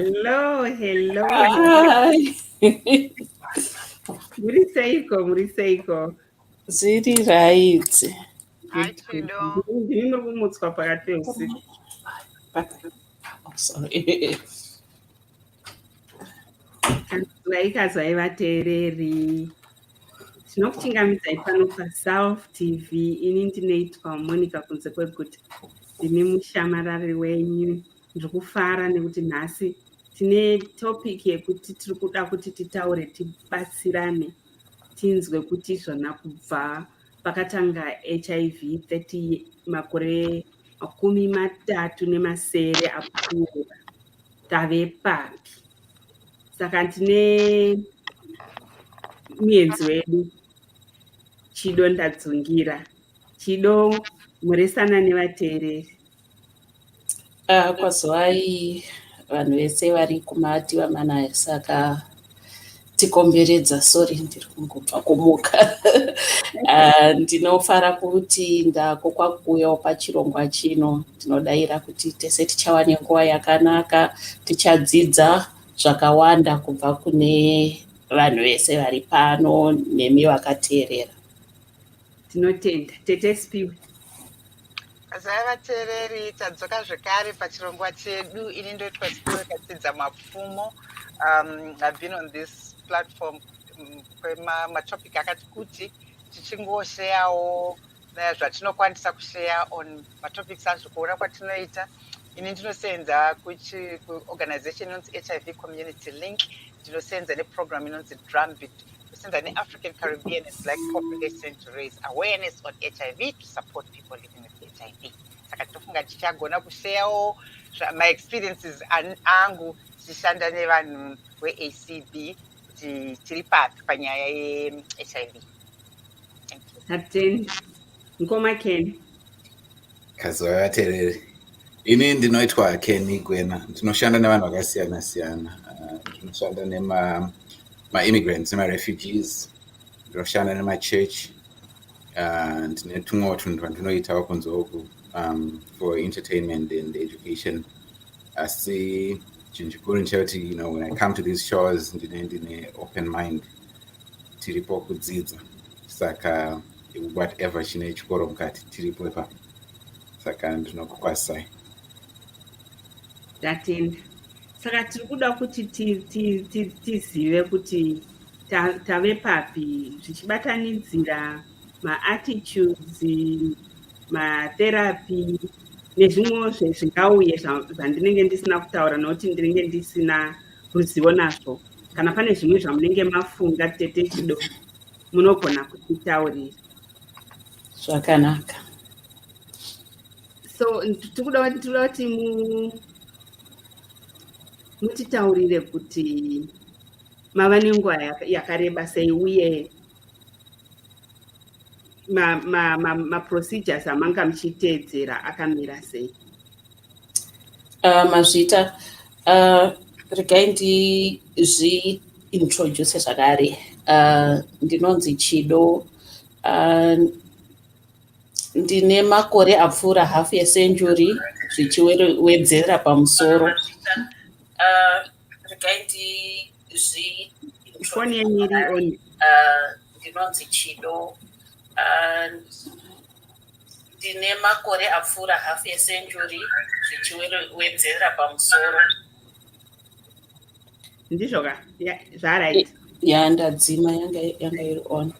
Hello. Hi. Muri seiko. Ziri right. Hi, Chido. Ndimi muri kumutswa pakati peusiku. Sorry. Ikazwai vateereri. Tinokuchingamidzai pano paSelf TV. Ini ndinoitwa Monica kunze kweguta. Ndine mushamarari wenyu. Ndiri kufara nekuti nhasi tine topic yekuti tiri kuda kuti titaure tibatsirane. Tinzwe kuti zvona kubva pakatanga HIV 30 makore 37 apfuura. Tavepapi. Saka ndine muenzi wedu Chido ndadzungira. Chido, muresana nevateereri. Kwazwai vanhu vese vari kumati Manai, saka tikomberedza. Sorry, ndiri kungobva kumuka. Ndinofara kuti ndako kwakuuyawo pachirongwa chino. Ndinodayira kuti tese tichava nenguva yakanaka, tichadzidza zvakawanda kubva kune vanhu vese vari pano nemi vakateerera. Tinotenda. Tete Spiwe. Kazai vateereri, tadzoka zvekare pachirongwa chedu. Ini ndoitwa Spiwe kadzidza mapfumo. I've been on this platform kwematopic akati kuti tichingosheyawo zvatinokwanisa kusheya on matopics azvo kuona kwatinoita. Ini ndinosenza kuorganization inonzi HIV Community Link. Ndinosenza neprogram inonzi Drumbeat. Ndinosenza neAfrican Caribbean and Black population to raise awareness on HIV to support people living with HIV. Saka tofunga tichagona kusheyawo my experiences angu tichishanda nevanhu veACB kuti tiri papi panyaya yeHIV. Thank you. Ateni. Ngoma Ken. Kazwai vateereri. Ini ndinoitwa Ken Gwena. Ndinoshanda nevanhu vakasiyana siyana. Ndinoshanda nema-immigrants, nema-refugees. Ndinoshanda nema-church. Ndine tumwewo tunhu twandinoitawo kunze uku for entertainment and education. Asi chinhu chikuru ndechekuti, when I come to these shows, ndine open mind. Tiripo kudzidza. Saka whatever chine chikoro mukati tiripo ipapo. Saka ndinokukwazisai. Tatenda. Saka tiri kuda kuti tizive kuti Tavepapi zvichibatanidzira ma-attitudes, ma-therapy nezvimwewo zvingauye zvandinenge ndisina kutaura nokuti ndinenge ndisina ruzivo nazvo. Kana pane zvimwe zvamunenge mafunga, Tete Chido, munogona kutitaurira. Zvakanaka. So tikuda kuti mutitaurire kuti mava nenguva yakareba sei uye ma-procedures amanga muchiteedzera akamira sei. Mazvita, regai ndizvi-introduce zvakare. Ndinonzi Chido. Ndine makore apfuura half yecentury zvichiwedzera pamusoro. Regai Foni yenyu iri on. Ndinonzi Chido. Ndine makore apfuura half yecentury zvichiwedzera pamusoro. Ndizvo ka? Zvaright. Ndadzima yanga iri on.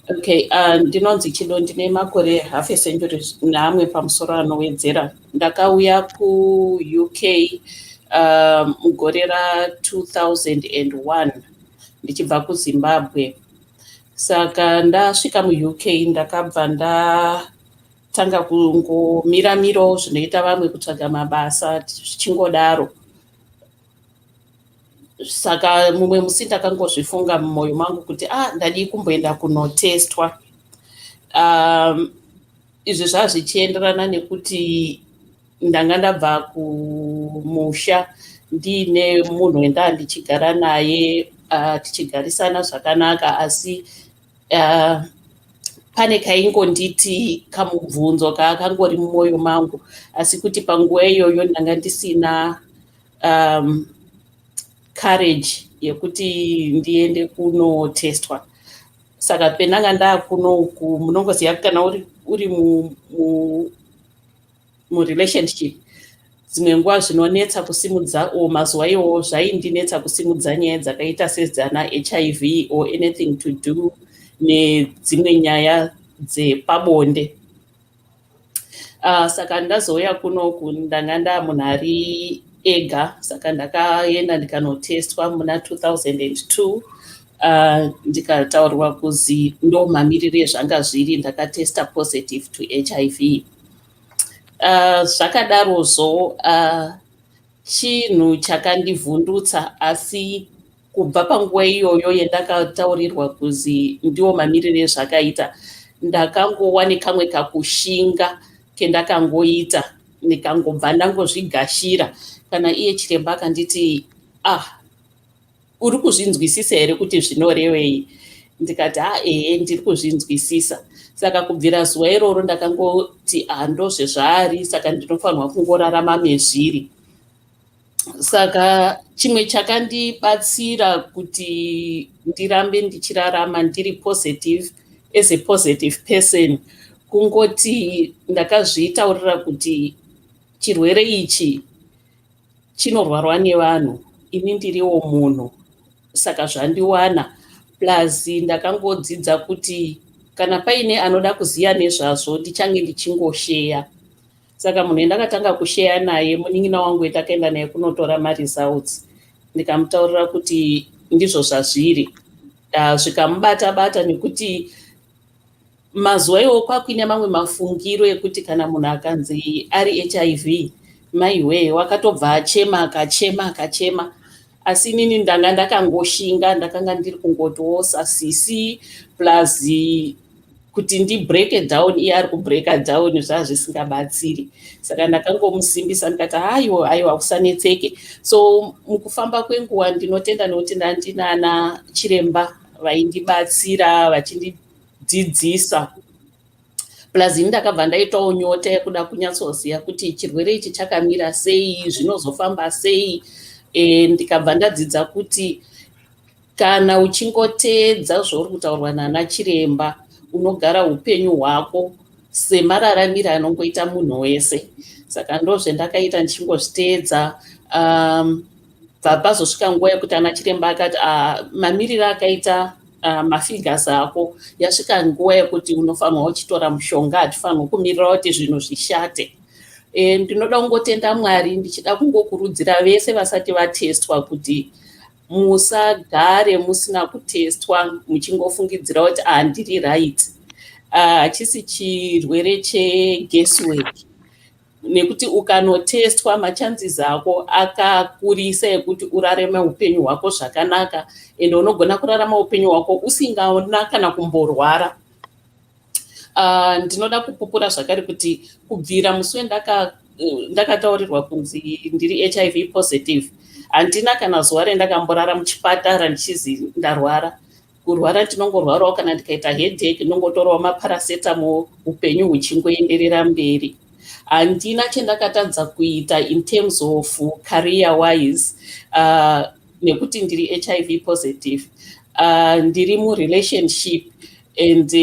Okay, ndinonzi Chido, ndine makore half yecentury neamwe pamusoro anowedzera. Ndakauya kuUK mugore ra2001 ndichibva kuZimbabwe. Saka ndasvika muUK ndakabva ndatanga kungomira zvinoita vamwe kutsvaga mabasa zvichingodaro. Saka mumwe musi ndakangozvifunga mumwoyo mangu kuti ndadi kumboenda kunotestwa. Izvi zvazvichienderana nekuti ndanga ndabva kumusha ndiine munhu wenda ndichigara naye, tichigarisana zvakanaka, asi pane kaingonditi kamubvunzo kakangori mumwoyo mangu, asi kuti panguva iyoyo ndanga ndisina courage yekuti ndiende kunotestwa. Saka pendanga ndakunoku munongoziva kana uri murelationship dzimwe nguva zvinonetsa kusimudza mazuva iwowo zvaindinetsa kusimudza nyaya dzakaita sedzana HIV or anything to do nedzimwe nyaya dzepabonde. Saka ndazouya kunoku ndanga ndamunhu ari ega, saka ndakaenda ndikanotestwa muna 2002. Ndikataurirwa kuzi ndo mamiriro ezvanga zviri, ndakatesta positive to HIV. Zvakadarozvo chinhu chakandivhundutsa, asi kubva panguva iyoyo yendakataurirwa kuzi ndiwo mamiriro ezvakaita, ndakangowa nekamwe kakushinga kendakangoita, ndikangobva ndangozvigashira. Kana iye chiremba akanditi uri kuzvinzwisisa here kuti zvinorevei? Ndikati ehe ndiri kuzvinzwisisa. Saka kubvira zuva iroro ndakangoti ndozvezvaari, saka ndinofanirwa kungorarama mezviri. Saka chimwe chakandibatsira kuti ndirambe ndichirarama ndiri positive as a positive person, kungoti ndakazvitaurira kuti chirwere ichi chinorwarwa nevanhu, ini ndiriwo munhu, saka zvandiwana. Plus ndakangodzidza kuti kana paine anoda kuziva nezvazvo ndichange ndichingosheya. Saka munhu endakatanga kusheya naye, munin'ina wangu endakaenda naye kunotora maresults, ndikamutaurira kuti ndizvo zvazviri. Zvikamubata nekuti mazuva iwo kwakuine mamwe mafungiro ekuti kana munhu akanzi ari HIV, maiwe wakatobva akachema. Asi inini ndanga ndakangoshinga, ndakanga ndiri kungotiwo sasisi, plus kuti ndibreake down, iye ari kubreaka down, zvazvisingabatsiri. Saka ndakangomusimbisa ndikati aiwa usanetseke. So mukufamba kwenguva ndinotenda nekuti ndandinana chiremba vaindibatsira vachindidzidzisa. Plus ini ndakabva ndaitawo nyota yekuda kunyatsoziva kuti chirwere ichi chakamira sei, zvinozofamba sei. Ndikabva ndadzidza kuti kana uchingoteedza zvauri kutaurwa nana chiremba, unogara upenyu hwako semararamiro anongoita munhu wese. Saka ndozvendakaita ndichingozviteedza. Pazosvika nguva yekuti ana chiremba akati mamiriro akaita mafigures ako, yasvika nguva yekuti unofanirwa uchitora mushonga, hatifanirwa kumirira kuti zvinhu zvishate. Ndinoda kungotenda Mwari, ndichida kungokurudzira vese vasati vatestwa kuti musagare musina kutestwa muchingofungidzira kuti ndiri right. Hachisi chirwere cheguesswork, nekuti ukanotestwa machances ako akakurisa ekuti urarame upenyu hwako zvakanaka, ende unogona kurarama upenyu hwako usingaona kana kumborwara. Ndinoda kupupura zvakare kuti kubvira musi ndakataurirwa kunzi ndiri HIV positive, handina kana zuva rendakamborara muchipatara ndichizi ndarwara. Kurwara ndinongorwarawo kana ndikaita headache, ndinongotorawo maparacetamol, upenyu huchingoenderera mberi. Handina chendakatadza kuita in terms of career wise, nekuti ndiri HIV positive. Ndiri murelationship and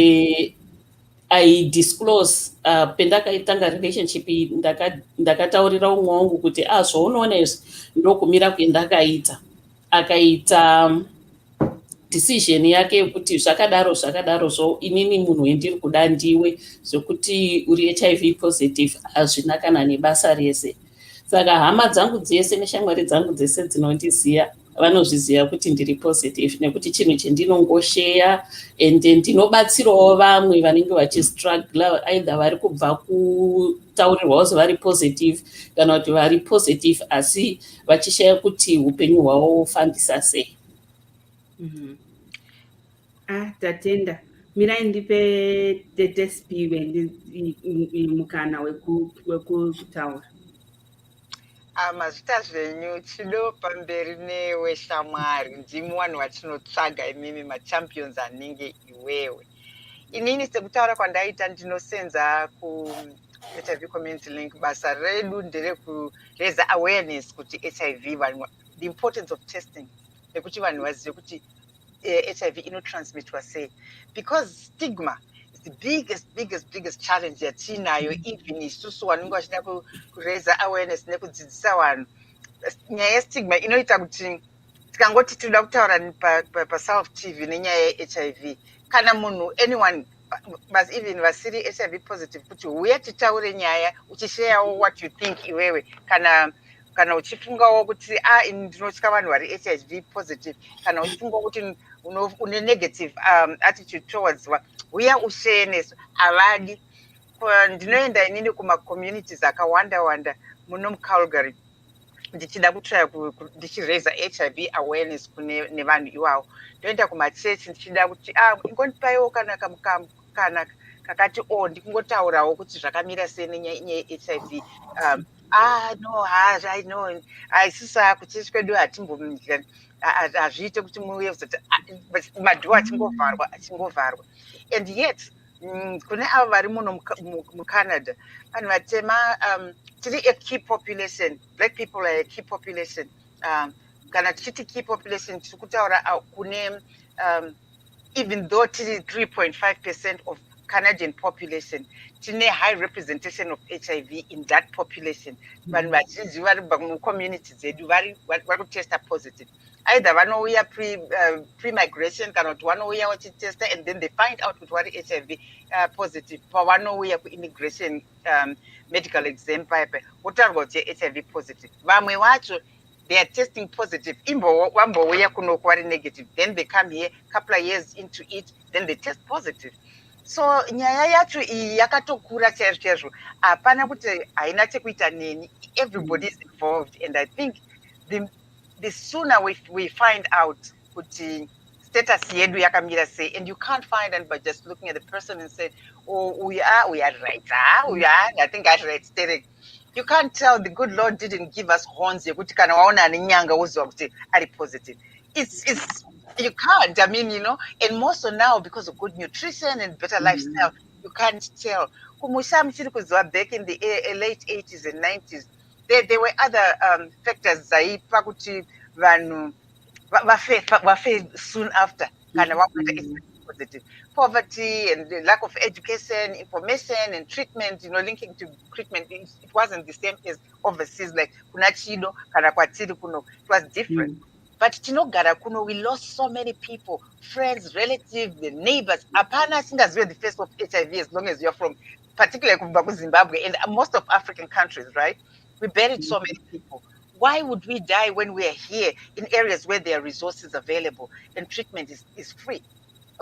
I disclose pendakaitanga relationship ndakataurira umwe wangu kuti zvaunoona izvi ndokumira kwendakaita. Akaita decision yake yekuti zvakadarozvo inini munhu wendiri kuda ndiwe, zvekuti uri HIV positive hazvina kana nebasa rese. Saka hama dzangu dzese neshamwari dzangu dzese dzinondiziva vanozviziva kuti ndiri positive, nekuti chinhu chendinongosheya ende ndinobatsirawo vamwe vanenge vachistruggle, either vari kubva kutaurirwa kuti vari positive kana kuti vari positive asi vachishaya kuti upenyu hwavo hufambisa sei. Tatenda. Mirai ndipe Tetespiwe mukana wekutaura. Mazvita zvenyu chido pamberi neweshamwari, ndimi vanhu vatinotsvaga imimi machampions anenge iwewe. Inini sekutaura kwandaita ndinosenza HIV community link. Basa redu nderekuraise awareness kuti HIV vanhu the importance of testing nekuti vanhu vazive kuti HIV inotransmitwa sei, because stigma is the biggest challenge yatinayo, even isusu vanenge vachida kuraise awareness nekudzidzisa vanhu. Nyaya yestigma inoita kuti tikangoti tinoda kutaura paself TV nenyaya yeHIV, kana munhu anyone but even vasiri HIV positive kuti uye titaure nyaya uchisharewo what you think iwewe, kana uchifungawo kuti ndinotya vanhu vari HIV positive, kana uchifungawo kuti une negative attitude towards uya ushare nesu. Havadi. Ndinoenda inini kuma-communities akawanda muno muCalgary ndichida kutry ndichiraise HIV awareness kune nevanhu ivavo. Ndoenda kumachechi ndichida kuti ingondipaiwo kana kakati ndikungotaurawo kuti zvakamira sei nenyaya yeHIV. No, I know. Isusu kuchechi kwedu hatimbomira hazviite kuti muuye kuzoti madhoo achingovharwa. And yet kune avo vari muno muCanada, vanhu vatema tiri a key population. Black people are a key population. Kana tichiti key population tiri kutaura kune even though tiri 3.5% of Canadian population, tine high representation of HIV in that population. Vanhu vazhinji vari mucommunity dzedu vari kutesta positive. Either vanouya pre-migration kana kuti vanouya vachitesta and then they find out kuti vari HIV positive pavanouya ku-immigration medical exam paipa votaurwa kuti HIV positive. Vamwe vacho they are testing positive, vambouya kunoku vari negative, then they come here couple of years into it, then they test positive. So nyaya yacho iyi yakatokura chaizvo, hapana kuti haina chekuita neni. Everybody is involved, and I think the sooner we find out kuti status yedu yakamira sei, and you can't find it by just looking at the person and say, we are right, I think I right stated. You can't tell. The good Lord didn't give us horns yekuti kana waona nenyanga uzwa kuti ari positive. It's you can't. I mean, and more so now because of good nutrition and better lifestyle, you can't tell. Back in the late 80s and 90s, there were other factors zaipa kuti vanhu vafe soon after kana vakuita positive. Poverty and the lack of education, information and treatment, linking to treatment, it wasn't the same as overseas, like kunachido kana kwatiri kuno. It was different. But tinogara kuno, we lost so many people, friends, relatives, the neighbors. Apana singaziwe the face of HIV as long as you're from, particularly Zimbabwe and most of African countries, right? We buried so many people. Why would we die when we are here in areas where there are resources available and treatment is free?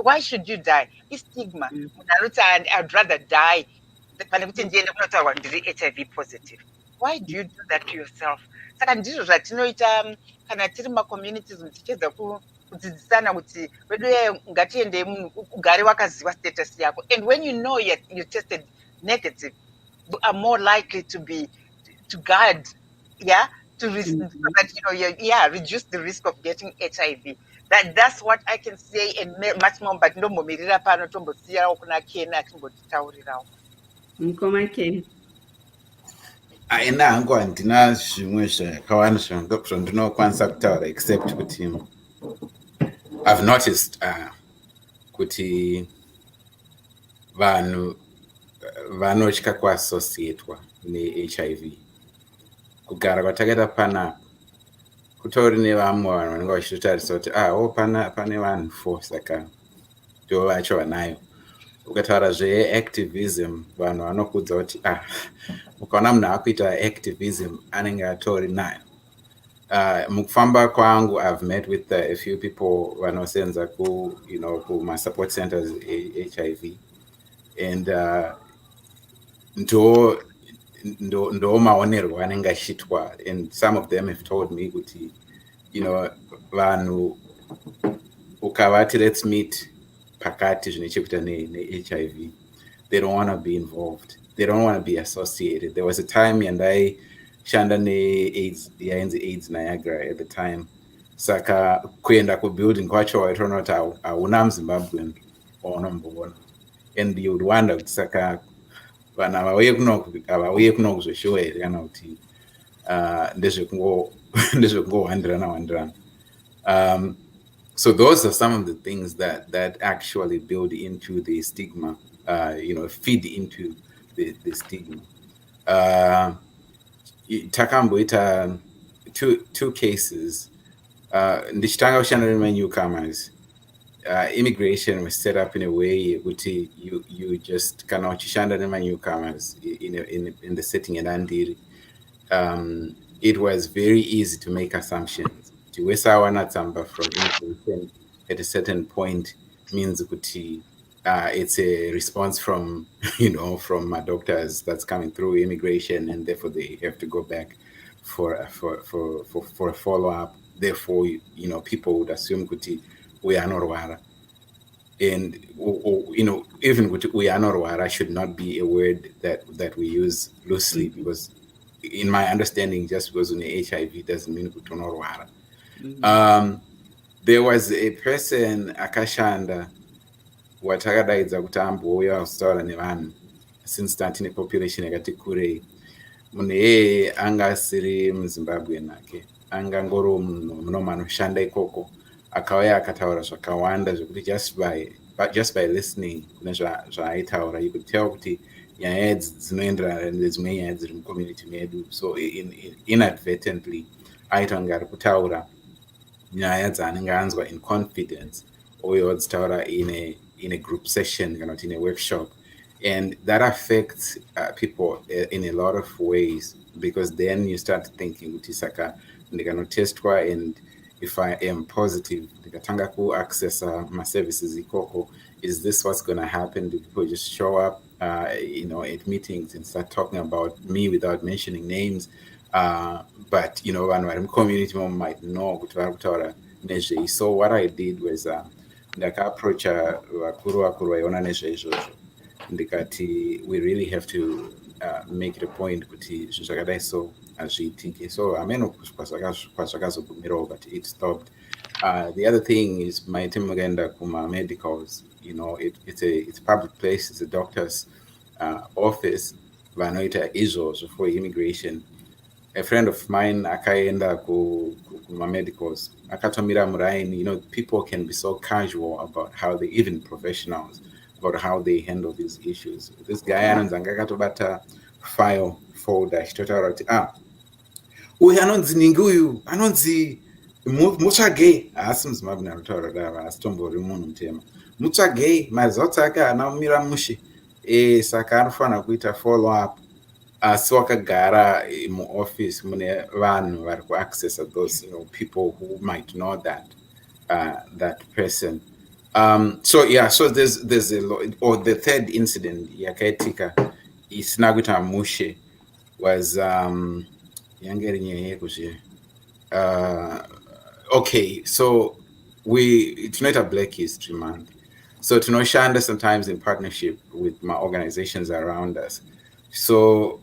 Why should you die? It's stigma. I'd rather die than HIV positive. Why do you do that to yourself? Saka ndizvo zvatinoita kana tiri communities tichedza kudzidzisana kuti wedu ngatiende ugare wakaziva status yako, and when you know you tested negative, you are more likely to guard, to risk, so that reduce the risk of getting HIV. That's what I can say, and much more, but no momirira pano tombosiyarawo kuna Ken atimbotitaurirawo. Mukoma Ken. Aina hangu handina zvimwe zvakawanda zvandinokwanisa kutaura except kuti I've noticed kuti vanhu vanotya kuassociatwa neHIV. Kugara kwatakaita panapa kutori nevamwe vanhu vanenge vachitotarisa kuti pane vanhu 4 saka ndivo vacho vanayo. Ukataura zveactivism, vanhu vanokudza kuti ukaona munhu akuita activism anenge atori nayo. Mukufamba kwangu, I've met with a few people vanosenza kuma support centers HIV, and ndo maonerwo anenge achitwa, and some of them have told me kuti vanhu ukavati let's meet pakati zvine chekuita neHIV, they don't want to be involved, they don't want to be associated. There was a time yandaishanda neAIDS, yainzi AIDS Niagara at the time, saka kuenda kubuilding kwacho waitoona kuti hauna muZimbabwean waunomboona, and you would wonder kuti saka vanhu havauye kuno kuzoshowa here kana kuti ndezvekungo ndezvekungowandirana. So those are some of the things that actually build into the stigma, feed into the stigma. Takamboita two cases. Ndichitanga kushanda newcomers. Immigration was set up in a way which you just kana uchishanda newcomers in the setting in Tiri. It was very easy to make assumptions. Tiwesawana from immigration at a certain point means it's a response from from my doctors that's coming through immigration, and therefore they have to go back for a follow-up. Therefore, people would assume kuti we are not wara. And even we are not wara should not be a word that we use loosely, because in my understanding, just because on HIV doesn't mean kuti unorwara. There was a person akashanda watakadaidza kuti ambouya kutaura nevanhu since tatine population yakati kurei. Munhu iyeye anga asiri muZimbabwe nake, angangori munhu anoshanda ikoko, akauya akataura zvakawanda zvekuti just by listening kune zvaaitaura you could tell kuti nyaya idzi dzinoenderana nedzimwe nyaya dziri mucommunity medu. So inadvertently aita kunge ari kutaura nyaya dzaanenge anzwa in confidence, uye wadzitaura in a group session kana kuti in a workshop. And that affects people in a lot of ways, because then you start thinking kuti saka ndikanotestwa, and if I am positive ndikatanga ku-access my services ikoko, is this what's going to happen? Do people just show up at meetings and start talking about me without mentioning names? But vanhu vari mucommunity might know kuti vari kutaura nezvei. So what I did was ndakaapproacha vakuru vaiona nezveizvozvo, ndikati we really have to make it a point kuti zvinhu zvakadai so hazviitike. So ameno kwazvakazogumirawo, but it stopped. The other thing is maite mukaenda kuma-medicals, it's a public place, it's a doctor's office, vanoita izvozvo for immigration. A friend of mine akaenda kuma-medicals, akatomira muraini. People can be so casual about how they, even professionals, about how they handle these issues. This guy anonzi anga akatobata file folder achitotaura kuti uyu anonzi ningi, uyu anonzi mutsvagei, haasi muZimbabwe anotaura dava, asi tombori munhu mutema. Mutsvagei, mazotsi ake haana kumira mushe, saka anofanira kuita follow up. Asi wakagara muoffice mune vanhu vari kuaccessa those people who might know that person. So there's a lot. Or the third incident yakaitika isina kuita mushe was yangeri nyaya yekuzve. Okay, so tinoita Black History Month, so tinoshanda sometimes in partnership with my organizations around us. So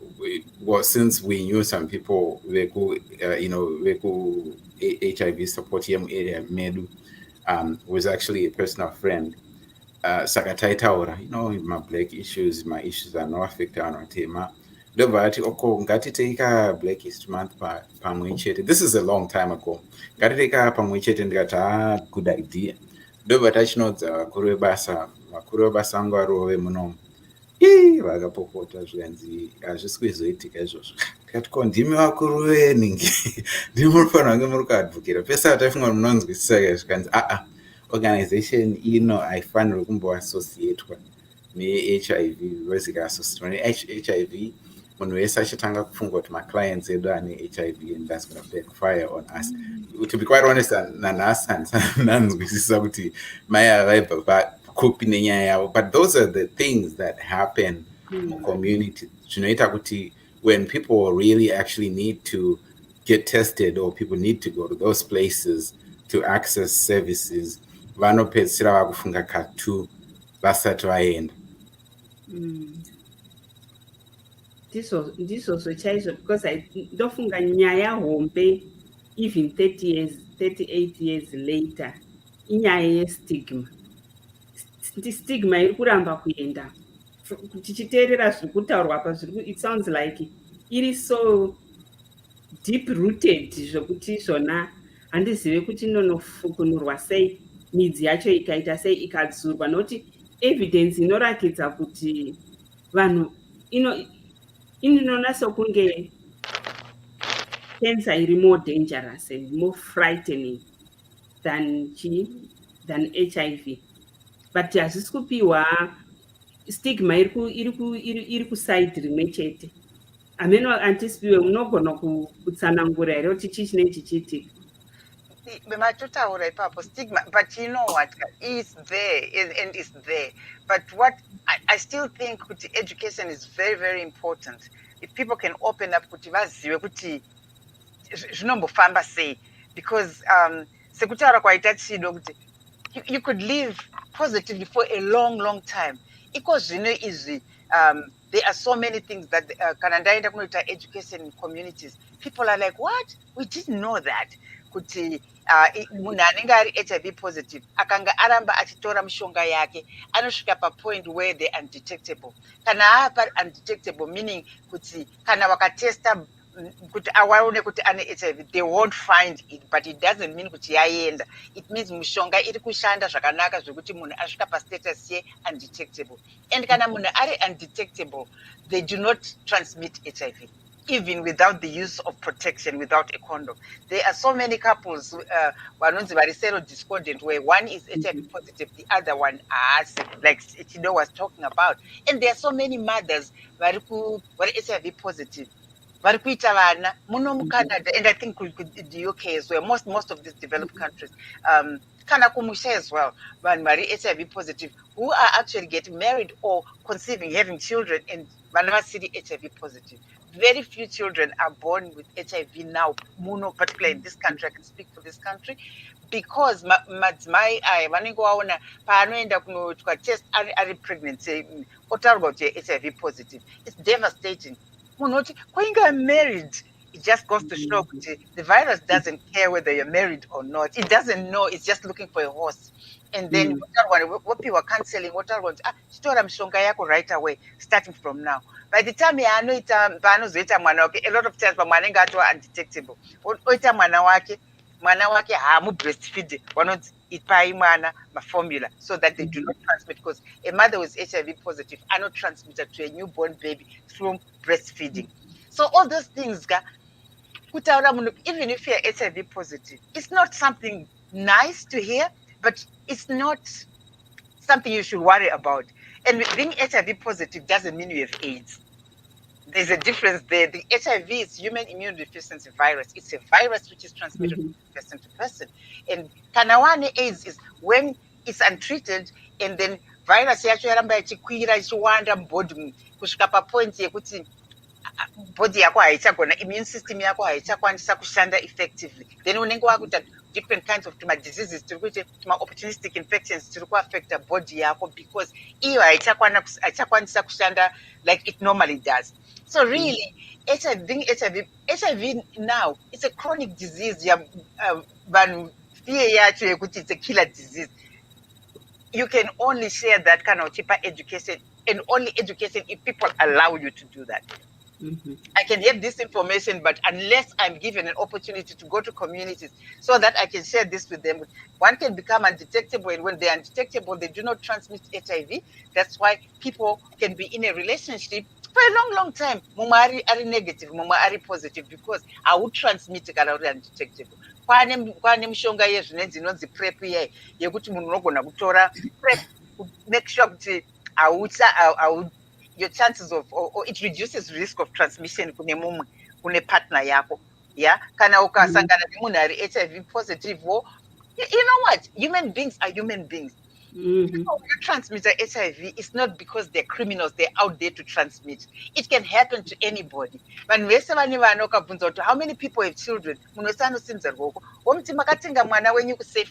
since we knew some people veku HIV support area medu, was actually a personal friend. Saka taitaura, my Black issues, my issues are not affected anotema. Ndobva ati ngatiteika Black History Month pamwe chete. This is a long time ago. Ngatiteika pamwe chete, ndikati good idea. Ndobva tachinodza vakuru vebasa vangu varove munomu. Vakapopota zvikanzi hazvisi kuzoitika izvozvo. Tikati ndimi vakuru veningi, ndimi munofanira kunge muri kuadvocata. Pesa taifunga kuti munonzwisisa zvikanzi organization haifanirwi kumboassociatwa ne-HIV, because ikaasociatwa ne-HIV munhu wese achitanga kufunga kuti maclients edu ane HIV, and that's going to backfire on us. To be quite honest, nanhasi handinanzwisisa kuti maya vaibva kupi nenyaya yavo, but those are the things that happen in the community. Zvinoita kuti when people really actually need to get tested, or people need to go to those places to access services, vanopedzisira vakufunga katu vasati vaenda. Ndizvo chaizvo, because ndofunga nyaya hombe even 38 years later inyaya yestigma. Stigma iri kuramba kuenda. Tichiteerera zviri kutaurwa apa, it sounds like it is so deep rooted zvokuti zvona handizive kuti inonofukunurwa sei, midzi yacho ikaita sei ikadzurwa, nokuti evidence inorakidza kuti vanhu inonasa kunge cancer iri more dangerous and more frightening than HIV, but hazvisi kupiwa stigma iri kusaidi rimwe chete. Ameno antisipiwe unogona kutsanangura here kuti chii chinenge chichiitika. Matotaura ipapo stigma, but you know what, is there and is there. But what I still think kuti education is very, very important. If people can open up kuti vazive kuti zvinombofamba sei, because sekutaura kwaita Chido kuti you could live positively for a long, long time. Iko zvino izvi, there are so many things that kana ndaenda kunoita education in communities, people are like, what? We didn't know that. Kuti munhu anenge ari HIV positive akanga aramba achitora mishonga yake anosvika papoint where they are undetectable. Kana apa undetectable meaning kuti kana wakatesta kuti awaone kuti ane HIV, they won't find it, but it doesn't mean kuti yaenda. It means mishonga iri kushanda zvakanaka zvekuti munhu asvika pastatus ye undetectable. And kana munhu ari undetectable, they do not transmit HIV, even without the use of protection, without a condom. There are so many couples, vanonzi vari serodiscordant, where one is HIV positive, the other one is, like Chido was talking about. And there are so many mothers vari HIV positive. Vari kuita vana muno muCanada, and I think the UK as well, most of these developed countries, kana kumusha as well, vanhu vari HIV positive who are actually getting married or conceiving, having children, and vana vasiri HIV positive. Very few children are born with HIV now, muno, particularly in this country. I can speak for this country, because madzimai aya vanenge vaona paanoenda kunoitwa test ari pregnancy otaurwa kuti HIV positive. It's devastating. Munoti going married, it just goes to show that the virus doesn't care whether you're married or not. It doesn't know. It's just looking for a horse. And then what people are canceling, what are going chitora mishonga yako right away, starting from now. By the time you know it, a lot of times mwana anenge atova undetectable. Oita mwana wake hamu breastfeed, wanoti ipai mwana formula, so that they do not transmit, because a mother with HIV positive are not transmitted to a newborn baby through breastfeeding. So all those things, even if you're HIV positive, it's not something nice to hear, but it's not something you should worry about. And being HIV positive doesn't mean you have AIDS. There's a difference there. The HIV is human immune deficiency virus. It's a virus which is transmitted from person to person. And kanawane AIDS is when it's untreated, and then virus yacho yaramba ichikwira ichiwanda mubody kusvika papoint yekuti body yako haichagona, immune system yako haichakwanisa kushanda effectively. Then unenge wakuita different kinds of diseases, opportunistic infections to affect the body yako, because iyo haichakwanisa kushanda like it normally does. So really, HIV now, it's a chronic disease. It's a killer disease. You can only share that kind of cheaper education, and only education if people allow you to do that. I can have this information, but unless I'm given an opportunity to go to communities so that I can share this with them, one can become undetectable, and when they're undetectable, they do not transmit HIV. That's why people can be in a relationship for a long, long time. Mumari are negative, mumari are positive, because I would transmit it undetectable. Kwane mishonga yezvinenzi inonzi PrEP ye yekuti munhu unogona kutora PrEP make sure kuti your chances of, or it reduces risk of transmission kune partner yako. Yeah, kana ukasangana nemunhu ari HIV positive, you know what, human beings are human beings. People who transmit HIV, it's not because they're criminals, they're out there to transmit. It can happen to anybody. How many people have children? When you had sex,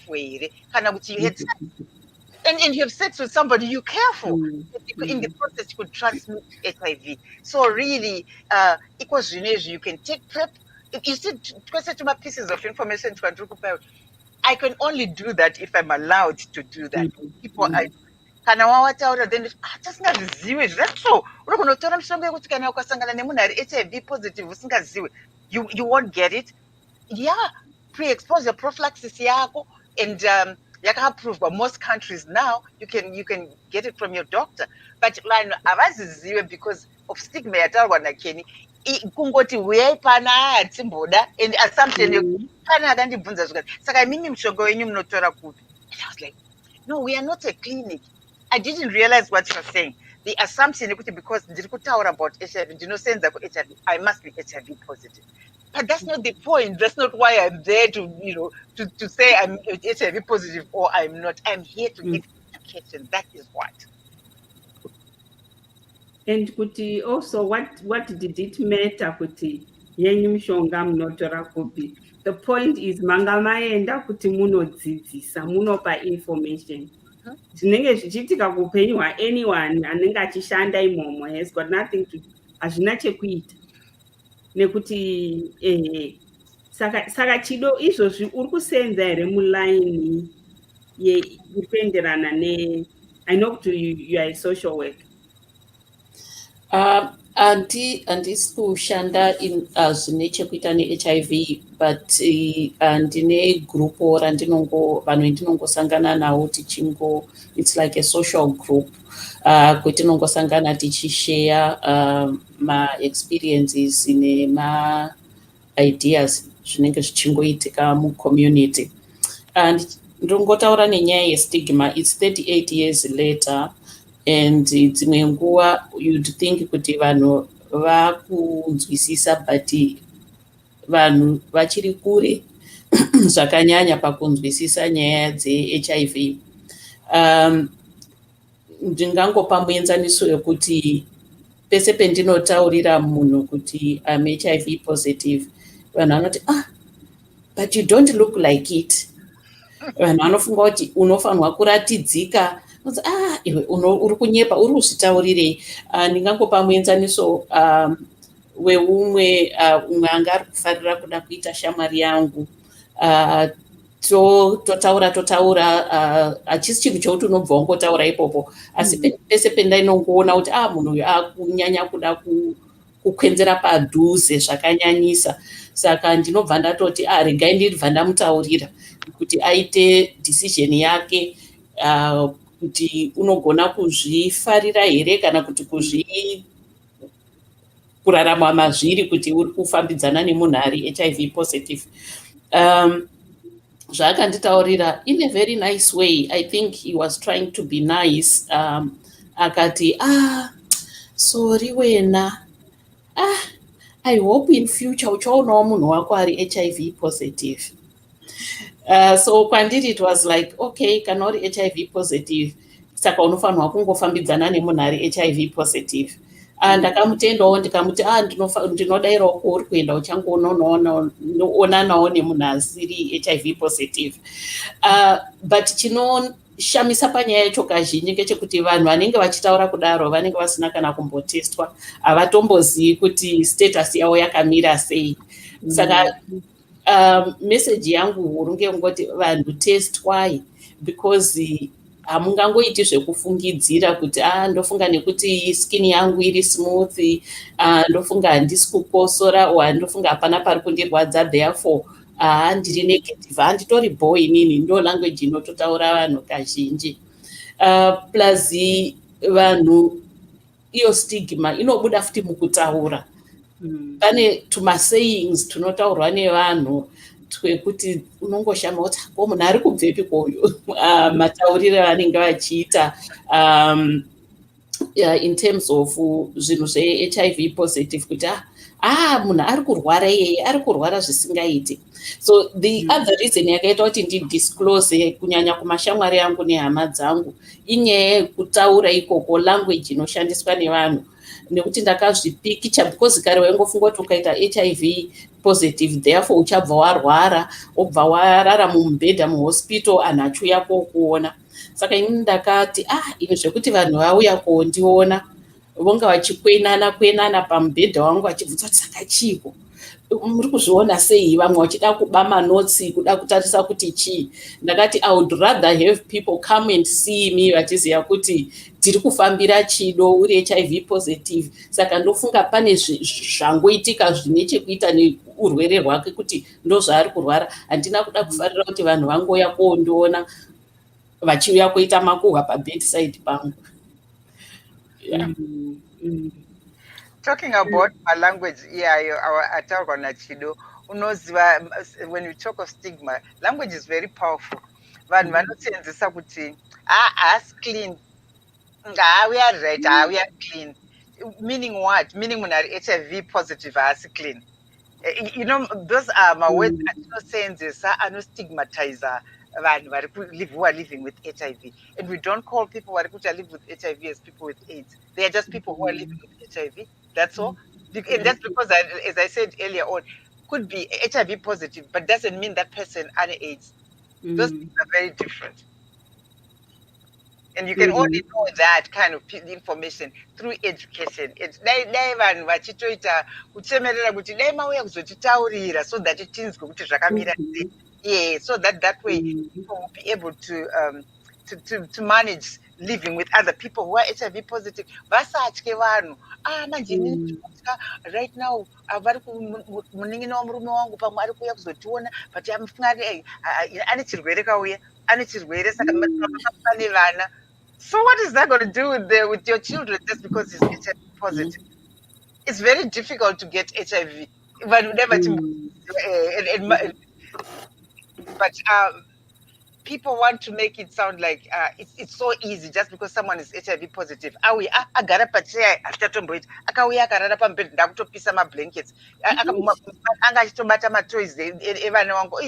and you have sex with somebody, you're careful. In the process, you could transmit HIV. So really, you can take PrEP. You see, two pieces of information to I can only do that if I'm allowed to do that. People, kana wawataura then tasingaziwe zvatso unogonotora mishonga yekuti kana ukasangana nemunhu ari HIV positive usingaziwe, you won't get it. Yeah, pre-exposure prophylaxis yako, and yaka-approved by most countries now. You can get it from your doctor, but vanhu havazizive because of stigma yataurwa naKenny. Kungoti uyai pana hatimboda, and assumption kana akandibvunza zvikati saka imimi mushonga wenyu munotora kupi, and I was like, no, we are not a clinic. I didn't realize what you were saying. The assumption is because ndiri kutaura about HIV, ndinosenza ku-HIV, I must be HIV positive. But that's not the point. That's not why I'm there to, to say I'm HIV positive or I'm not. I'm here to get education. That is what. And kuti also, what did it matter kuti yenyu mishonga munotora kupi? The point is manga maenda kuti munodzidzisa, munopa information. Zvinenge zvichiitika kuupenyu hwaanyone anenge achishanda imomo has got nothing to, hazvina chekuita nekuti saka chido izvozvi uri kusenza here mulaini yekuenderana ne, I know kuti you are a social worker. Handisi kushanda zvine chekuita neHIV, but ndine grupo vanhu vendinongosangana navo tichingo, it's like a social group kwetinongosangana tichishare ma-experiences nema-ideas zvinenge zvichingoitika mucommunity. And ndinongotaura nenyaya yestigma, it's 38 years later. And dzimwe nguva you'd think kuti vanhu vakunzwisisa, but vanhu vachiri kure zvakanyanya pakunzwisisa nyaya dzeHIV. Ndingangopa muenzaniso wekuti pese pendinotaurira munhu kuti I'm HIV positive, vanhu vanoti but you don't look like it. Vanhu vanofunga kuti unofanirwa kuratidzika, iwe uri kunyepa, uri kuzvitaurirei. Ndingangopa muenzaniso weumwe anga ari kufarira kuda kuita shamwari yangu. Totaura hachisi chinhu chokuti unobva wangotaura ipopo, asi pese pendainongoona kuti munhu uyu akunyanya kuda kukwenzera padhuze zvakanyanyisa, saka ndinobva ndatoti regai ndibva ndamutaurira kuti aite decision yake, kuti unogona kuzvifarira here kana kuti kurarama mazviri kuti uri kufambidzana nemunhu ari HIV positive. Zvaakanditaurira in a very nice way. I think he was trying to be nice. Akati sorry wena, I hope in future uchaonawo munhu wako ari HIV positive. So kwandiri it was like, okay, kana uri HIV positive saka unofanirwa kungofambidzana nemunhu ari HIV positive. Ndakamutendawo ndikamuti ndinodairawo ko uri kuenda uchangoonanawo nemunhu asiri HIV positive. But chinoshamisa panyaya yacho kazhinji ngechekuti vanhu vanenge vachitaura kudaro vanenge vasina kana kumbotestwa, havatombozivi kuti status yavo yakamira sei. Saka message yangu huru ngeyekungoti vanhu testwai, because hamungangoiti zvekufungidzira kuti ndofunga nekuti skin yangu iri smooth, ndofunga handisi kukosora, ndofunga hapana pari kundirwadza, therefore ndiri negative. Handitori boy inini, ndo language inototaura vanhu kazhinji. Plus vanhu iyo stigma inobuda futi mukutaura. Pane tumasayings tunotaurwa nevanhu twekuti unongoshama kuti munhu ari kubvepi koyo, matauriro vanenge vachiita in terms of zvinhu zveHIV positive, kuti munhu ari kurwara iyeye, ari kurwara zvisingaiti. So the other reason yakaita kuti ndidisclose kunyanya kumashamwari yangu nehama dzangu inyaya yekutaura ikoko, language inoshandiswa nevanhu, nekuti ndakazvipikicha, because kare waingofunga kuti ukaita HIV positive therefore uchabva warwara, obva warara mumubhedha muhospital, anhu achiuya kokuona. Saka ini ndakati iwe zvekuti vanhu vauya kondiona vonga vachikwenana pamubhedha wangu vachibvunza kuti saka chiiko. muri kuzviona sei vamwe vachida kuba manotsi kuda kutarisa kuti chii. Ndakati I would rather have people come and see me vachiziva kuti tiri kufambira chido uri HIV positive. Saka ndofunga pane zvangoitika zvine chekuita neurwere rwake kuti ndozvaari kurwara. Handina kuda kufarira kuti vanhu vangoya kuondoona vachiuya kuita makuhwa pabedside pangu. Yeah. Talking about my language, ataurwa nachido, unoziva, when you talk of stigma, language is very powerful. Vanhu vanotsenzesa kuti as clean, we are right, we are clean. Meaning what? Meaning when HIV positive as clean. You know, those are my words. Atinotsenzesa anostigmatizer vanhu who are living with HIV, and we don't call people who live with HIV as people with AIDS. They are just people who are living with HIV. That's all. And that's because, as I said earlier on, could be HIV positive, but doesn't mean that person has AIDS. Those things are very different. And you can only know that kind of information through education. So that that way people will be able to manage living with other people who are HIV positive. Right now, but so what is that going to do with your children just because it's HIV positive? It's very difficult to get HIV. But people want to make it sound like it's so easy just because someone is HIV positive. Agara pachair achatomboit akauya akarara pambed ndakutopisa mablankets anga achitobata matoys evana wangu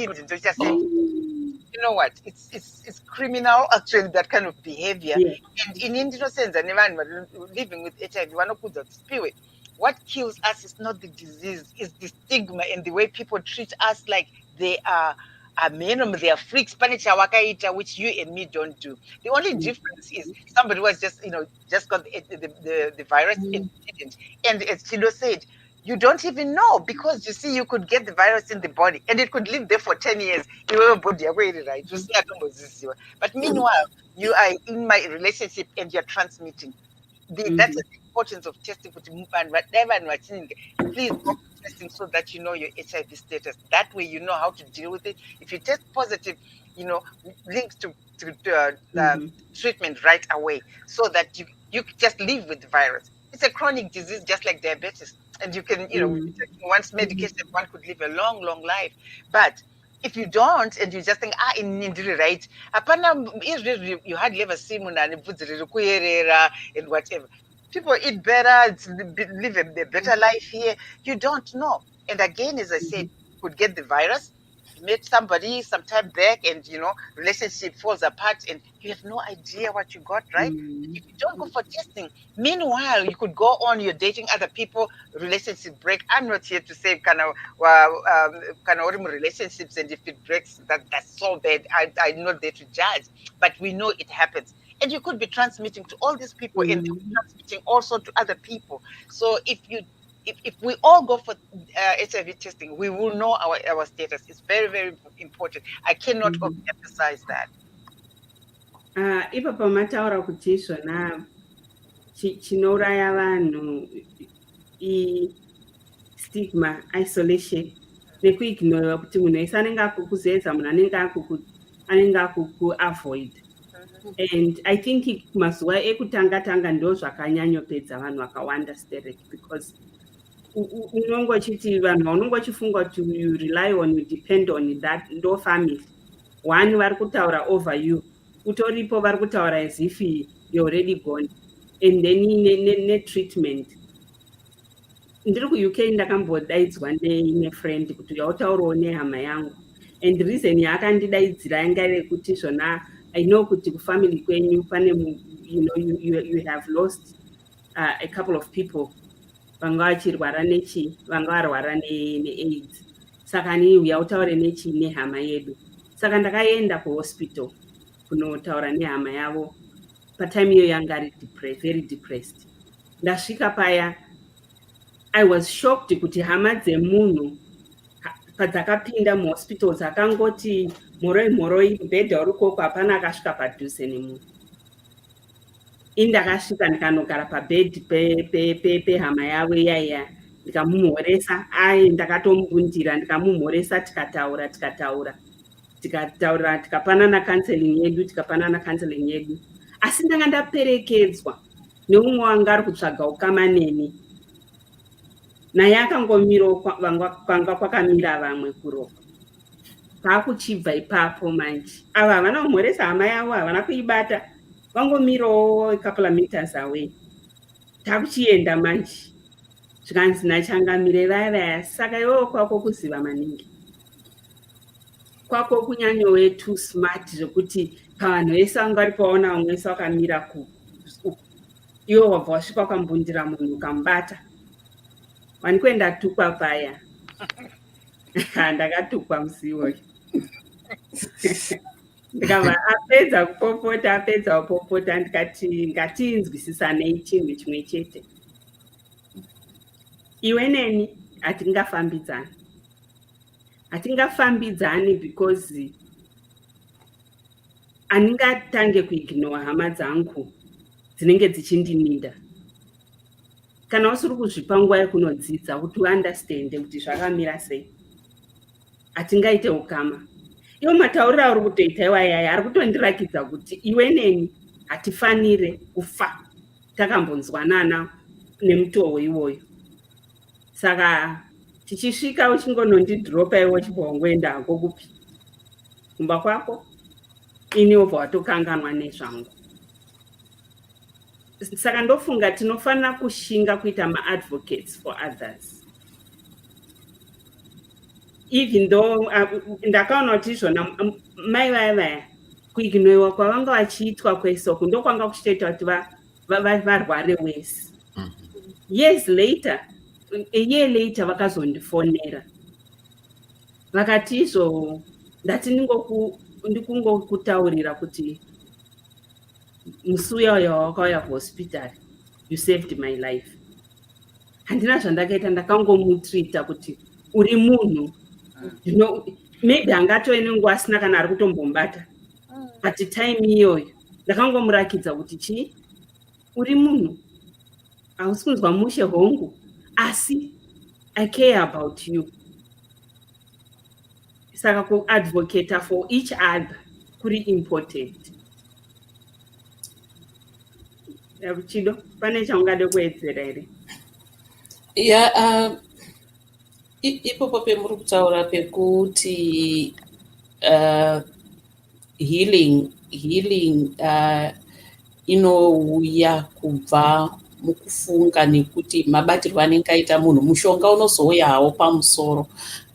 you know what, it's criminal actually, that kind of behavior. And in indinosenza nevanhu living with HIV vanokudza spiwe. What kills us is not the disease, it's the stigma and the way people treat us like they are men, they are freaks, which you and me don't do. The only difference is somebody was just got the virus and didn't. And as Chido said, you don't even know, because you see, you could get the virus in the body and it could live there for 10 years. But meanwhile, you are in my relationship and you're transmitting. That's the importance of testing. Please go for testing so that you know your HIV status. That way you know how to deal with it. If you test positive, link to treatment right away, so that you just live with the virus. It's a chronic disease, just like diabetes. And you can, once medication, one could live a long, long life. But if you don't, and you just think, in injury, right? You hardly ever see and whatever. People eat better, live a better life here. You don't know. And again, as I said, you could get the virus, met somebody sometime back, and relationship falls apart, and you have no idea what you got, right? If you don't go for testing, meanwhile you could go on, you're dating other people, relationship break. I'm not here to say kind of relationships, and if it breaks, that's so bad. I'm not there to judge, but we know it happens. And you could be transmitting to all these people, and transmitting also to other people. So if we all go for HIV testing, we will know our status. It's very, very important. I cannot emphasize that. Ipapo mataura kuti zvona chinouraya vanhu stigma, isolation, nekuignora kuti munhu wese anenge akukuzeza, munhu anenge akukuavoid. And I think mazuva ekutanga ndo zvakanyanyopedza vanhu vakawanda sterek, because unongochiti vanhu unongochifunga kuti you rely on, you depend on that ndo family. One vari kutaura over you, utoripo vari kutaura as if you're already gone. And then ne treatment. Ndiri ku-UK ndakambodaidzwa nefriend kuti yautaurawo nehama yangu, and reason yakandidaidzira yanga rekuti zvona I know kuti kufamily kwenyu pane you have lost a couple of people vanga vachirwara vanga varwara neAIDS. Saka ni yautaure nehama yedu. Saka ndakaenda kuhospital kunotaura nehama yavo. Patime iyo yanga very depressed. Ndasvika paya, I was shocked kuti hama dzemunhu padzakapinda muhospitals akangoti mhoroi mubhedha uri koko hapana akasvika padhuze nemunhu. Ini ndakasvika ndikanogara pabhedhi pehama yavo iyaiya ndikamumhoresa. Ndakatomubundira ndikamumhoresa, tikataura tikapanana counseling yedu. Asi ndanga ndaperekedzwa neumwe wanga ari kutsvaga ukama neni. Naye akangomirawo kwanga kwakamira vamwe kuropa. Pakuchibva ipapo manje ava havana kumhoresa hama yavo, havana kuibata, vangomirawo a couple of meters away. Takuchienda manje zvikanzi nachangamire vaya. Saka iwewo kwako kuziva maningi, kwako kunyanyowe too smart zvekuti pavanhu vese vanga vari paona vamwe vese vakamira iwe wabva wasvika ukambundira munhu ukamubata. Wani kwenda tukwa paya. Ndakatukwa musi iwoyo. Ndikabva apedza kupopota ndikati ngatinzwisisanei chinhu chimwe chete. Iwe neni hatingafambidzani because handingatange kuignore hama dzangu dzinenge dzichindinida. Kana usiri kuzvipa nguva yekunodzidza kuti uunderstande kuti zvakamira sei, hatingaite ukama. Iwo matauriro auri kutoita iwayaya ari kutondirakidza kuti iwe neni hatifanire kufa takambonzwanana nemutoo iwoyo. Saka tichisvika uchingonondidhiropa iwo chibongoenda hako kupi kumba kwako, ini wobva watokanganwa nezvangu. Saka ndofunga tinofanira kushinga kuita ma-advocates for others. Even though ndakaona kuti izvona mai vaya kuignoiwa kwavanga vachiitwa kwesoko ndokwanga kuchitoita kuti varware wese. A year later vakazondifonera vakati izvo ndati ndikungokutaurira kuti musi uya wakauya kuhospitari, you saved my life. Handina zvandakaita, ndakangomutreata kuti uri munhu. Maybe angatove nenguva asina kana ari kutombombata, but time iyoyo ndakangomurakidza kuti chii, uri munhu, hausi kunzwa mushe hongu, asi I care about you. Saka kuadvocate for each other kuri important. Chido, pane chaungade kuedzera here? Ipopo pemuri kutaura pekuti healing inouya kubva mukufunga nekuti mabatirwo anenge aita munhu. Mushonga unozouyawo pamusoro,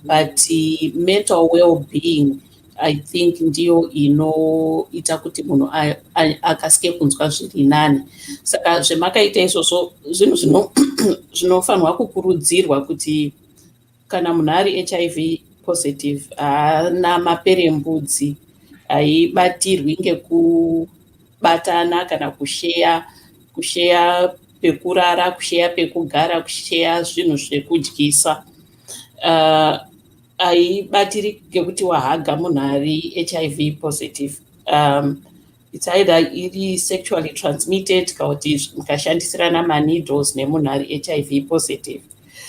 but mental well-being I think ndiyo inoita kuti munhu akasike kunzwa zviri nani. Saka zvemakaita izvozvo zvinhu zvinofanirwa kukurudzirwa kuti kana munhu ari HIV positive haana maperembudzi, haibatirwi ngekubatana kana kusheya pekurara, kusheya pekugara, kusheya zvinhu zvekudyisa. Haibatiri ngekuti wahaga munhu ari HIV positive. It's either iri sexually transmitted kana kuti mukashandisirana maneedles nemunhu ari HIV positive.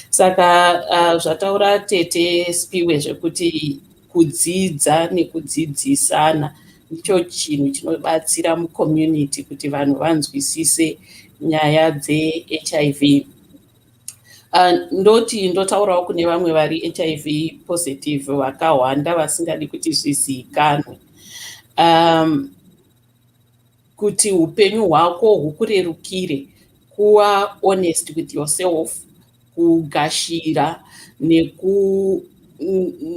Saka zvataura tete Spiwe zvekuti kudzidza nekudzidzisana ndicho chinhu chinobatsira mucommunity kuti vanhu vanzwisise nyaya dzeHIV. Ndotaurawo kune vamwe vari HIV positive vakawanda vasingadi kuti zvizivikanwe. Kuti upenyu hwako hukurerukire, kuva honest with yourself, kugashira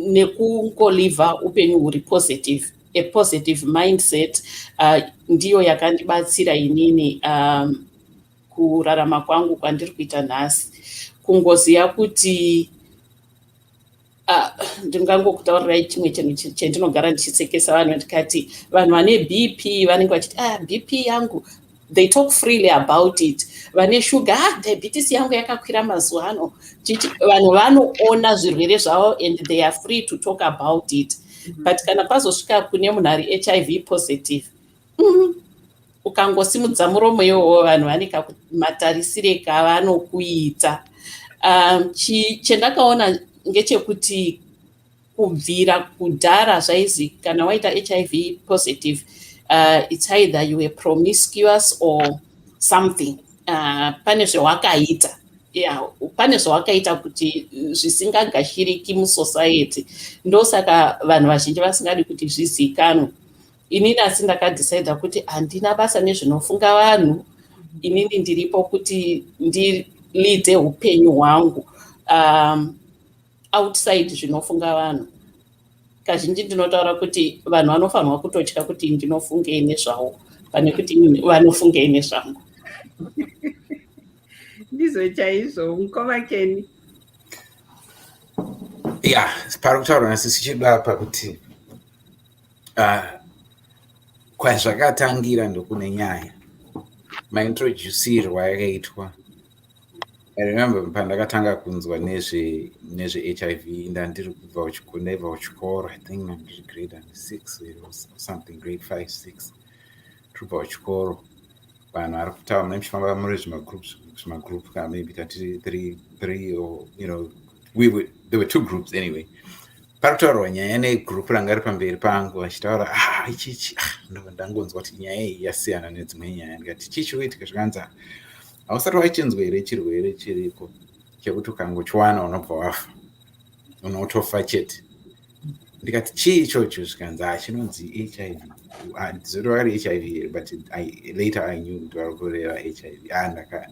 nekungoliva upenyu huri positive. A positive mindset ndiyo yakandibatsira inini kurarama kwangu kwandiri kuita nhasi. Kungoziva kuti ndingangokutaurirai chimwe chinhu chendinogara ndichitsekesa vanhu ndikati vanhu vane BP vanenge vachiti BP yangu they talk freely about it. Vane sugar, diabetes yangu yakakwira mazuva ano. Vanhu vanoona zvirwere zvavo and they are free to talk about it. But kana pazosvika kune munhu ari HIV positive, ukangosimudza muromo iwowo vanhu vane matarisire kavanokuita. Chendakaona ngechekuti kubvira kudhara zvaizi kana waita HIV positive, it's either you were promiscuous or something. Pane zvawakaita. Yeah, pane zvawakaita kuti zvisingagashiriki musociety. Ndosaka vanhu vazhinji vasingadi kuti zvizikanwe. Inini asi ndakadecide kuti handina basa nezvinofunga vanhu. Inini ndiripo kuti ndilidze upenyu hwangu outside zvinofunga vanhu. Kazhinji ndinotaura kuti vanhu vanofanirwa kutotya kuti ndinofungei nezvavo pane kuti vanofungei nezvangu. Ndizvo chaizvo mukoma Kenny. Yeah, pari kutaura nasi tichida pakuti kwazvakatangira ndokune nyaya maintroducirwa yakaitwa. I remember pandakatanga kunzwa nezve HIV ndandiri kubva kuchikoro, I think ndiri grade 6 or something, grade 5, 6. Kubva kuchikoro vanhu vari kutaura munechifamba muri zvimagroup kana maybe tati 3 or there were 2 groups anyway. Parikutaurwa nyaya negroup ranga riri pamberi pangu vachitaura ichichi ndangonzwa kuti nyaya iyi yasiyana nedzimwe nyaya. Ndikati chichiitika zvakanzi hausati waichinzwa here chirwere chiripo chekuti ukangochiwana unobva wafa, unotofa chete. Ndikati chii ichocho? Zvikanzi chinonzi HIV. Ndizoti vari HIV, but later I knew kuti vari kureva HIV.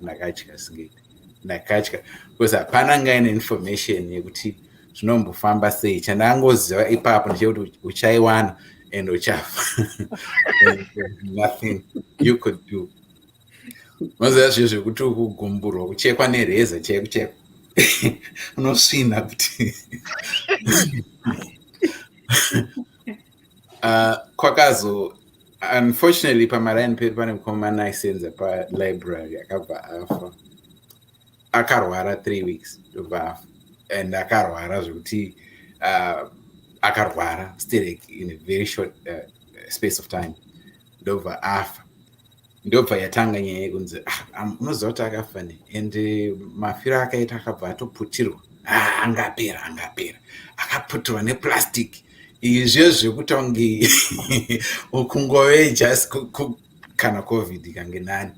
Ndakatya singeti, ndakatya because hapana ngaine information yekuti zvinombofamba sei. Chandangoziva ipapo ndechekuti uchaiwana and uchafa. Nothing you could do. Maziva zvizvo zvekuti ukugumburwa kuchekwa nereza chekuchekwa unosvina kuti kwakazo unfortunately pamaraini pedu pane mukomana aisenza palibrary akabva afa. Akarwara 3 weeks ndobva afa, and akarwara zvekuti akarwara still in a very short space of time ndobva afa. Ndobva yatanga nyaya yekunzi unoziva kuti akafa ne, and mafiro akaita akabva atoputirwa angapera akaputirwa neplastic. Izvo zvekuti unge ukungove just kana covid kange nani.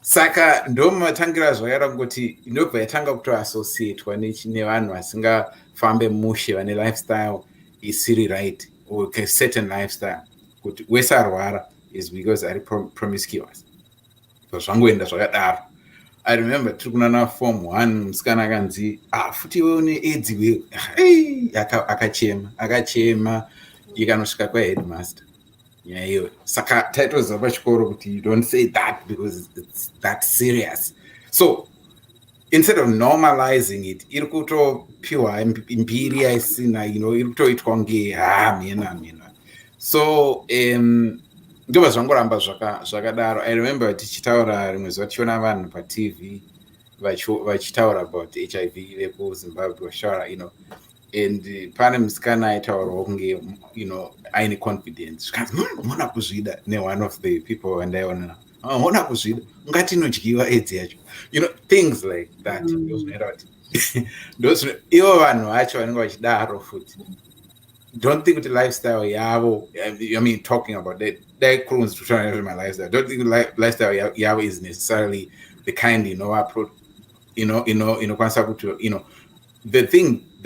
Saka ndomatangira zvakaita kuti ndobva yatanga kutoassociatwa nevanhu vasingafambe mushe vane lifestyle isiri right or a certain lifestyle. Kuti wese arwara is because ari promiscuous. Zvangoenda zvakadaro. I remember tiri kunana form 1 musikana akanzi futi iwe une AIDS wewe. Akachema ikanosvika kwaheadmaster nyaya iyoyo. Saka taitoziva pachikoro kuti you don't say that because it's that serious. So instead of normalizing it, iri kutopiwa mbiri yaisina, iri kutoitwa kunge mina. So ndobva zvangoramba zvakadaro. I remember tichitaura rimwe zuva tichiona vanhu paTV vachitaura about HIV vekuZimbabwe vachitaura and pane musikana aitaurawo kunge aine confidence zvikanzi mona kuzvida one of the people vandaiona mona kuzvida ungati inodyiwa AIDS yacho, things like that. Ndozvinoita kuti ivo vanhu vacho vanenge vachidaro futi don't think the lifestyle yavo, I mean talking about that cruise to try to my lifestyle. Don't think the lifestyle yavo is necessarily the kind approach. The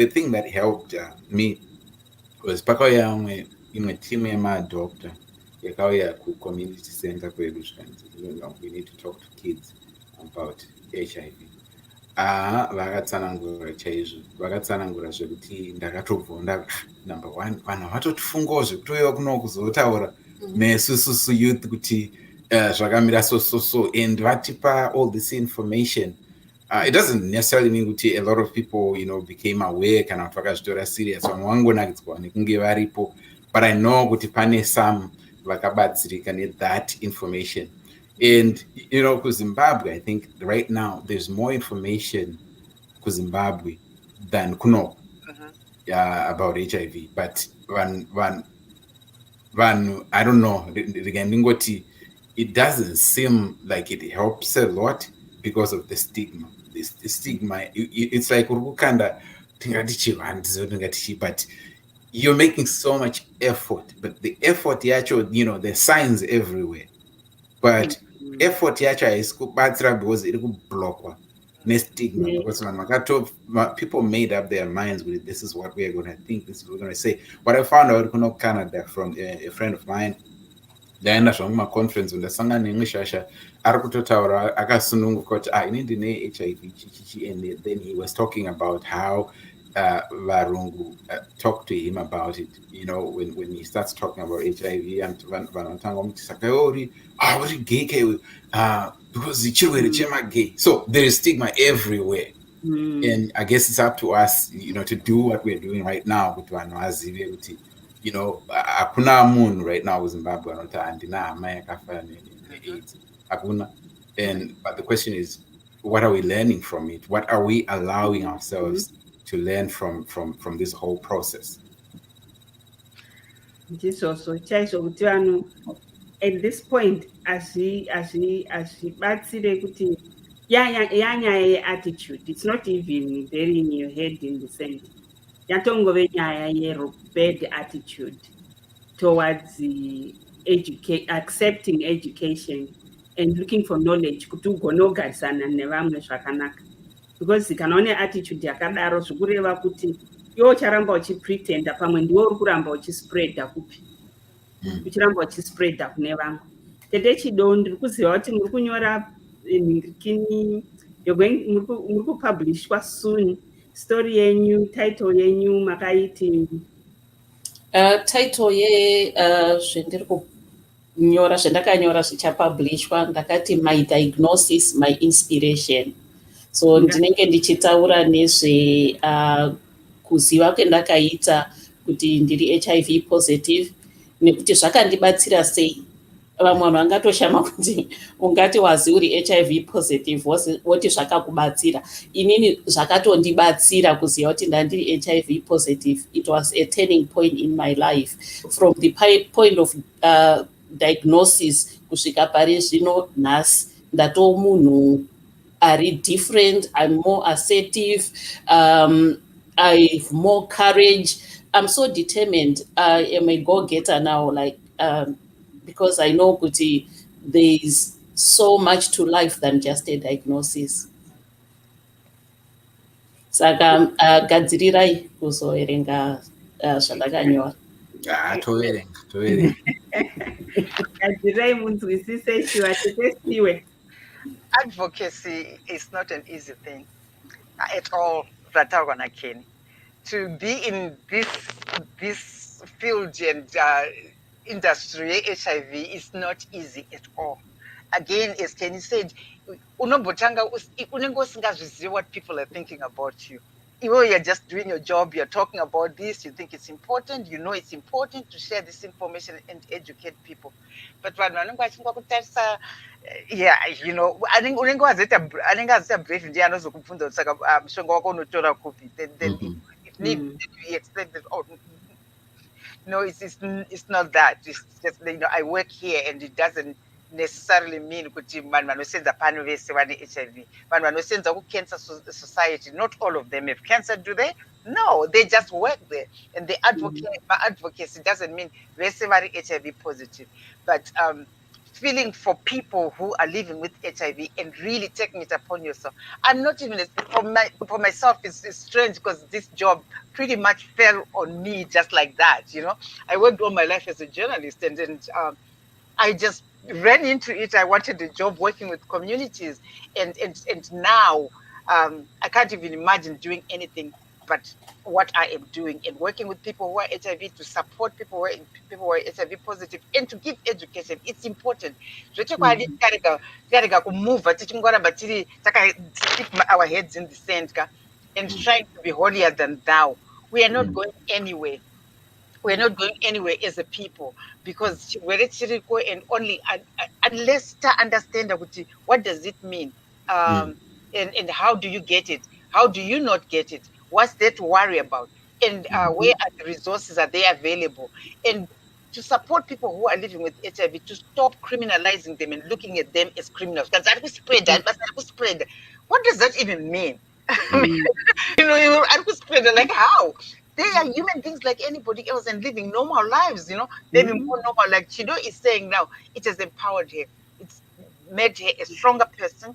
thing that helped me was pakauya imwe team yemadoctor yakauya ku-community center kwedu zvikanzi we need to talk to kids about HIV. Vakatsanangura chaizvo, vakatsanangura zvekuti ndakatobvonda number 1 vanhu vatotifungawo zvekutoiwa kuno kuzotaura nesususu youth kuti zvakamira so and vatipa all this information. It doesn't necessarily mean kuti a lot of people became aware kana kuti vakazvitora serious. Vanhu vangonakidzwa nekunge varipo, but I know kuti pane some vakabatsirika that information. And kuZimbabwe, I think right now there's more information kuZimbabwe than kuno about HIV. But vanhu I don't know, it doesn't seem like it helps a lot because of the stigma. The stigma, it's like but you're making so much effort, but the effort yacho, there's signs everywhere, but effort yacho is kubatsira because it could block stigma, because people made up their minds with this is what we are going to think, this is what we're going to say. What I found out in Canada from a friend of mine, ndaenda zvangu maconference ndasangana nemwe shasha ari kutotaura akasununguka kuti ini ndine HIV chichichi, and then he was talking about how varungu talk to him about it, when he starts talking about HIV, and vanhu vanotanga kuti saka iwe uri gay ke because chirwere chemagay. So there is stigma everywhere. And I guess it's up to us, to do what we're doing right now kuti vanhu vazive kuti hakuna munhu right now kuZimbabwe anoti handina hama yakafa neAIDS, hakuna. But the question is, what are we learning from it? What are we allowing ourselves to learn from this whole process? Ndisoso chaizvo kuti vanhu at this point azvibatsire kuti yanyaya yeattitude. It's not even very in your head in the sense yatongove nyaya bad attitude towards the accepting education and looking for knowledge kuti ugone kugarisana nevamwe zvakanaka, because kana une attitude yakadaro zvikureva kuti iwe ucharamba uchipretenda, pamwe ndiwe uri kuramba uchispreada kupi, uchiramba uchispreada kune vamwe. Tete chido ndiri kuziva kuti muri kunyora nhingirikini muri kupublishwa soon story yenyu, title yenyu makaiti title zvendiri kunyora, zvendakanyora zvichapublishwa, ndakati my diagnosis, my inspiration. So ndinenge ndichitaura nezve kuziva kwendakaita kuti ndiri HIV positive nekuti zvakandibatsira sei. Vamwe vanhu vangatoshama kuti ungati wazi uri HIV positive woti zvakakubatsira. Inini zvakatondibatsira kuziva kuti ndandiri HIV positive. It was a turning point in my life from the point of diagnosis kusvika pari zvino nhasi ndatoo munhu ari different. I'm more assertive, I have more courage. I'm so determined. I am a go-getter now, because I know kuti there is so much to life than just a diagnosis. Saka gadzirirai kuzoerenga zvandakanyora. Toverenga. gadzirai munzwisise shiwa tetesiwe. Advocacy is not an easy thing at all, Ken. To be in this field and industry, HIV is not easy at all. Again, as Kenny said, unenge usingazvizivi what people are thinking about you. You're just doing your job, you're talking about this, you think it's important, it's important to share this information and educate people. But when I think unenge wazita brief ndiye anozokubvunza kuti saka mushonga wako unotora kupi, then if need you explain that, no, it's not that. It's just I work here and it doesn't necessarily mean kuti vanhu vanosenza pano vese vane HIV. Vanhu vanosenza kuCancer Society, not all of them have cancer, do they? No, they just work there. And the advocacy doesn't mean vese vari HIV positive. But feeling for people who are living with HIV and really taking it upon yourself. I'm not even, for myself, it's strange because this job pretty much fell on me just like that, I worked all my life as a journalist and I just ran into it. I wanted a job working with communities and now I can't even imagine doing anything but what I am doing and working with people who are HIV, to support people who are HIV positive and to give education. It's important. Keep our heads in the sand and trying to be holier than thou. We are not going anywhere. we're not going anywhere as a people, because chirwere chiriko, and only unless to understand what does it mean, and how do you get it, how do you not get it, what's there to worry about, and where are the resources, are they available, and to support people who are living with HIV, to stop criminalizing them and looking at them as criminals. Because that was spread. What does that even mean? Like how? They are human beings like anybody else and living normal lives, maybe more normal. Like Chido is saying now, it has empowered her. It's made her a stronger person,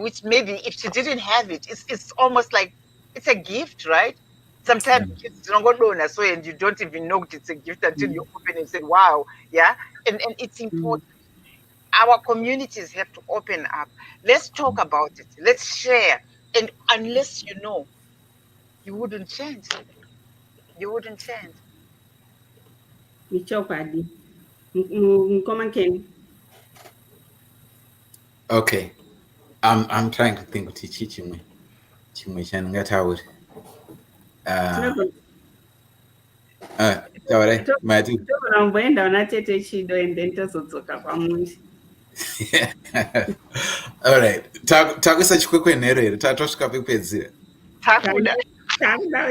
which maybe if she didn't have it, it's almost like it's a gift, right? Sometimes it's not going to so, and you don't even know it's a gift until you open and say, wow, yeah. And it's important. Our communities have to open up. Let's talk about it. Let's share. And unless you know, you wouldn't change. You wouldn't change. Nichopadi. Nkoma Ken. Okay. I'm trying to think of chimwe chandingataura. Mati. Toramboenda una tete Chido and then tozodzoka kwamuri. All right. Takusa chikwekwenhero here. Tatosvika pekupedzira. Takuda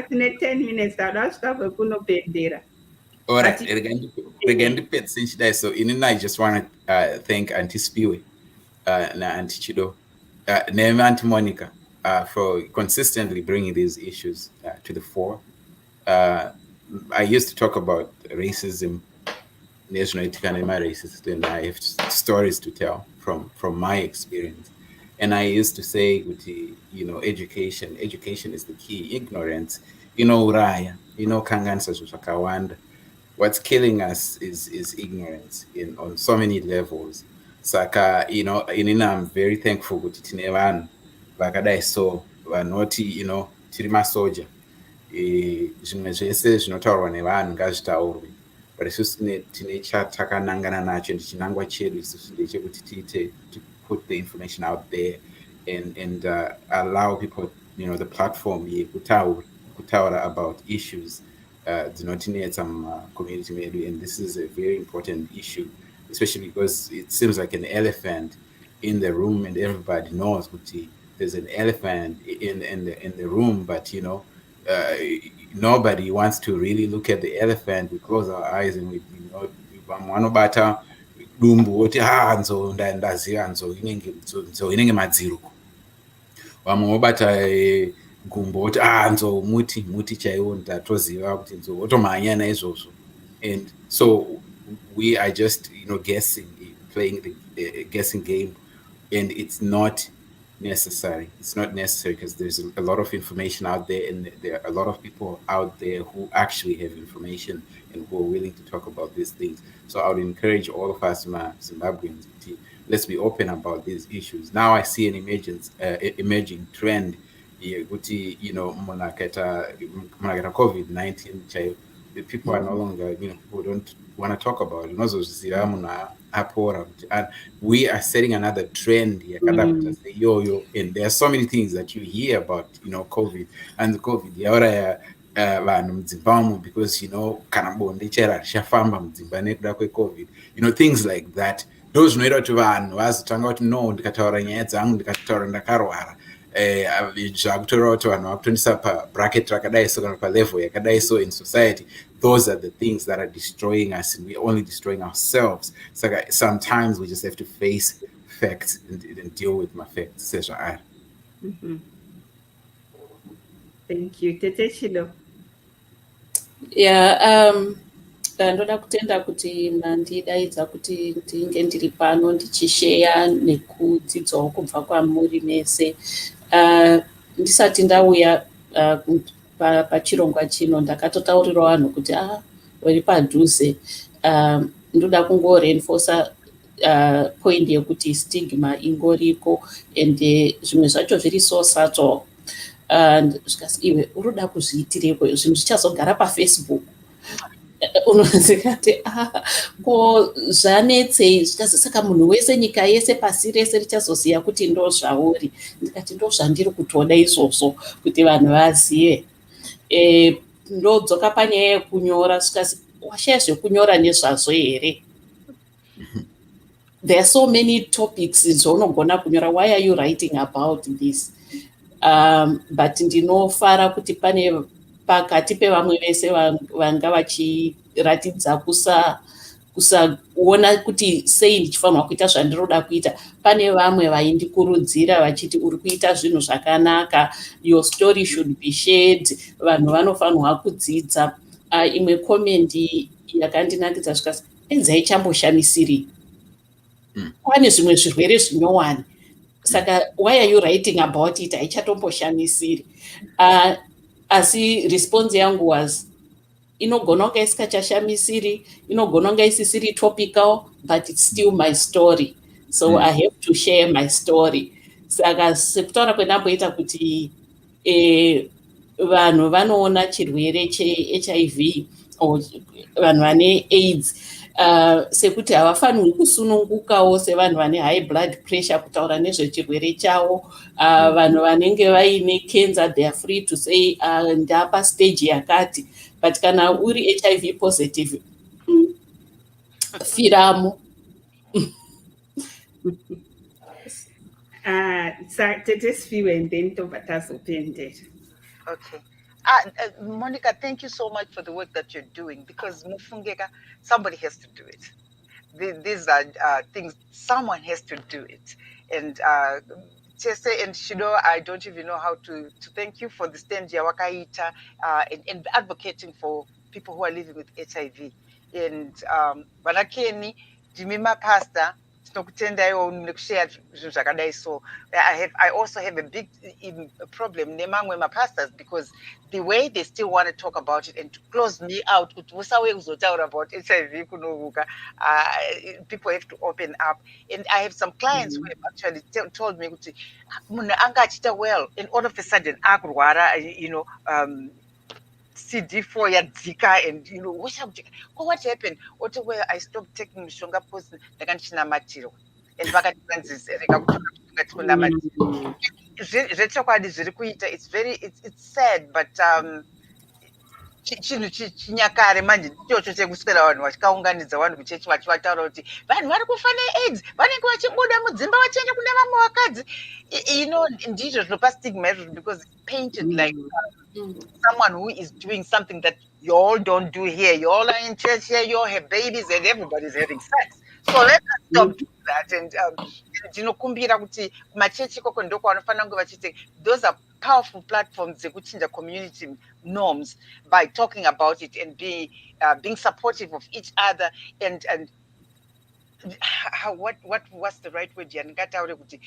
tine 10 minutes tadasvika kwekunopedera. All right. Regarding so inini I just want to thank Auntie Spiwe and Auntie Chido, and Auntie Monica for consistently bringing these issues to the fore. I used to talk about racism, national racist, and I have stories to tell from my experience. And I used to say, education is the key. Ignorance, uraya, kanganisa zvakawanda. What's killing us is ignorance on so many levels. Saka, inini I'm very thankful kuti tine vanhu vakadai so vanoti, tiri masoja. Zvimwe zvese zvinotaurwa nevanhu ngazvitaurwe, but isusu tine chatakanangana nacho, ndichinangwa chedu isusu ndechekuti tiite to put the information out there and allow people, the platform yekutaura about issues dzinotinetsa community medu, and this is a very important issue, especially because it seems like an elephant in the room, and everybody knows kuti there's an elephant in the room, but nobody wants to really look at the elephant. We close our eyes and we vanobata dumbu woti nzo ndaziva nzo inenge madziruko, vamwe vobata gumbo woti nzo muti chaiwo ndatoziva kuti nzo wotomhanya naizvozvo. And so we are just guessing, playing the guessing game, and it's not necessary. It's not necessary because there's a lot of information out there, and there are a lot of people out there who actually have information and who are willing to talk about these things. So I would encourage all of us Zimbabweans, let's be open about these issues. Now I see an emerging trend. COVID-19, people are no longer, people don't want to talk about it. And we are setting another trend here. And there are so many things that you hear about, COVID and the COVID. Because COVID, things like that. Those no bracket level in society. Those are the things that are destroying us, and we're only destroying ourselves. So sometimes we just have to face facts and deal with my facts. Thank you. Tete Chido. Ndoda kutenda kuti mandidaidza kuti ndinge ndiri pano ndichisheya nekudzidzawo kubva kwamuri mese. Ndisati ndauya pachirongwa chino ndakatotaurirawo vanhu kuti uri padhuze, ndoda kungorenforsa point yekuti stigma ingoriko, and zvimwe zvacho zviri so subtle. Zvikasi iwe uroda kuzviitireko zvinhu zvichazogara paFacebook, unozikati ko zvanetsei zvikazi saka munhu wese nyika yese pasi rese richazoziva kuti ndo zvauri. Ndikati ndo zvandiri kutoda izvozvo kuti vanhu vazive. ndodzoka panyaya yekunyora svikasi washaya zvekunyora nezvazvo here. There are so many topics zvaunogona kunyora. Why are you writing about this? But ndinofara kuti pane pakati pevamwe vese vanga vachiratidza kusaona kuti sei ndichifanirwa kuita zvandinoda kuita. Pane vamwe vaindikurudzira vachiti uri kuita zvinhu zvakanaka, your story should be shared, vanhu vanofanirwa kudzidza. Imwe komendi yakandinakidza zvikasi, enzai chamboshamisiri. Pane zvimwe zvirwere zvinyowani. Saka why are you writing about it? Haichatomboshamisiri. Asi response yangu was, inogona kunge isikachashamisiri, inogona kunge isisiri topical, but it's still my story. So I have to share my story. Saka sekutaura kwendamboita kuti vanhu vanoona chirwere cheHIV or vanhu vane AIDS sekuti havafanirwi kusunungukawo sevanhu vane high blood pressure kutaura nezvechirwere chavo. Vanhu vanenge vaine cancer, they are free to say ndapa stage yakati, but kana uri HIV positive, firamo. Tetesifiwe and then tazopendera. Okay. Monica, thank you so much for the work that you're doing, because mufungeka, somebody has to do it. These are things, someone has to do it. And Chese and Shido, I don't even know how to thank you for the stand Yawakaita and advocating for people who are living with HIV. And Banakeni, Jimima Pastor, so I also have a big problem among my pastors, because the way they still want to talk about it and to close me out about HIV, people have to open up. And I have some clients who have actually told me, well, and all of a sudden, CD4 yadzika, and what happened? Where I stopped taking mishonga post ndakanchina matiro and it's sad, but chinhu chinyakare manje chocho chekuswera vanhu vachikaunganidza vanhu kuchechi vachivataura kuti vanhu vari kufa neAIDS, vanenge vachibuda mudzimba vachienda kune vamwe vakadzi. Ndizvo zvinopa stigma izvozvo, because it's painted like someone who is doing something that you all don't do here. You all are in church here, you all have babies, and everybody's having sex. So let us stop doing that. And ndinokumbira kuti machechi koko ndoko vanofanira kunge vachiti, those are powerful platforms dzekuchinja community norms by talking about it and being supportive of each other and what's the right word? Ndingataure kuti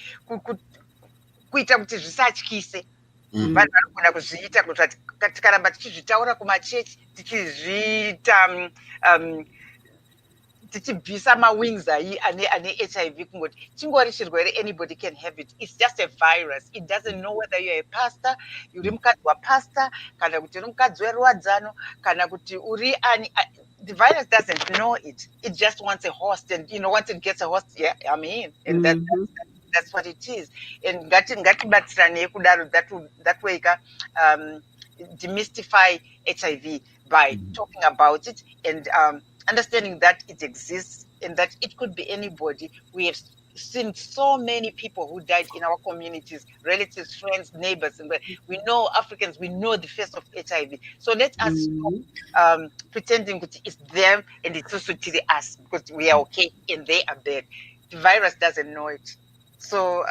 kuita kuti zvisatyise. Vanhu vanogona kuzviita kuti tikaramba tichizvitaura kumachechi, tichizviita tichibvisa mawings ane HIV, kungoti chingori chirwere, anybody can have it. It's just a virus. It doesn't know whether you're a pastor, uri mukadzi wapastor, kana kuti uri mukadzi weruwadzano, kana kuti uri ani. The virus doesn't know it. It just wants a host, and once it gets a host, yeah, I'm in, and that's what it is. And ngatibatsirane kudaro, that way demystify HIV by talking about it and understanding that it exists and that it could be anybody. We have seen so many people who died in our communities, relatives, friends, neighbors, and we know Africans, we know the face of HIV. So let us stop pretending that it's them and it's also to us, because we are okay and they are bad. The virus doesn't know it. So,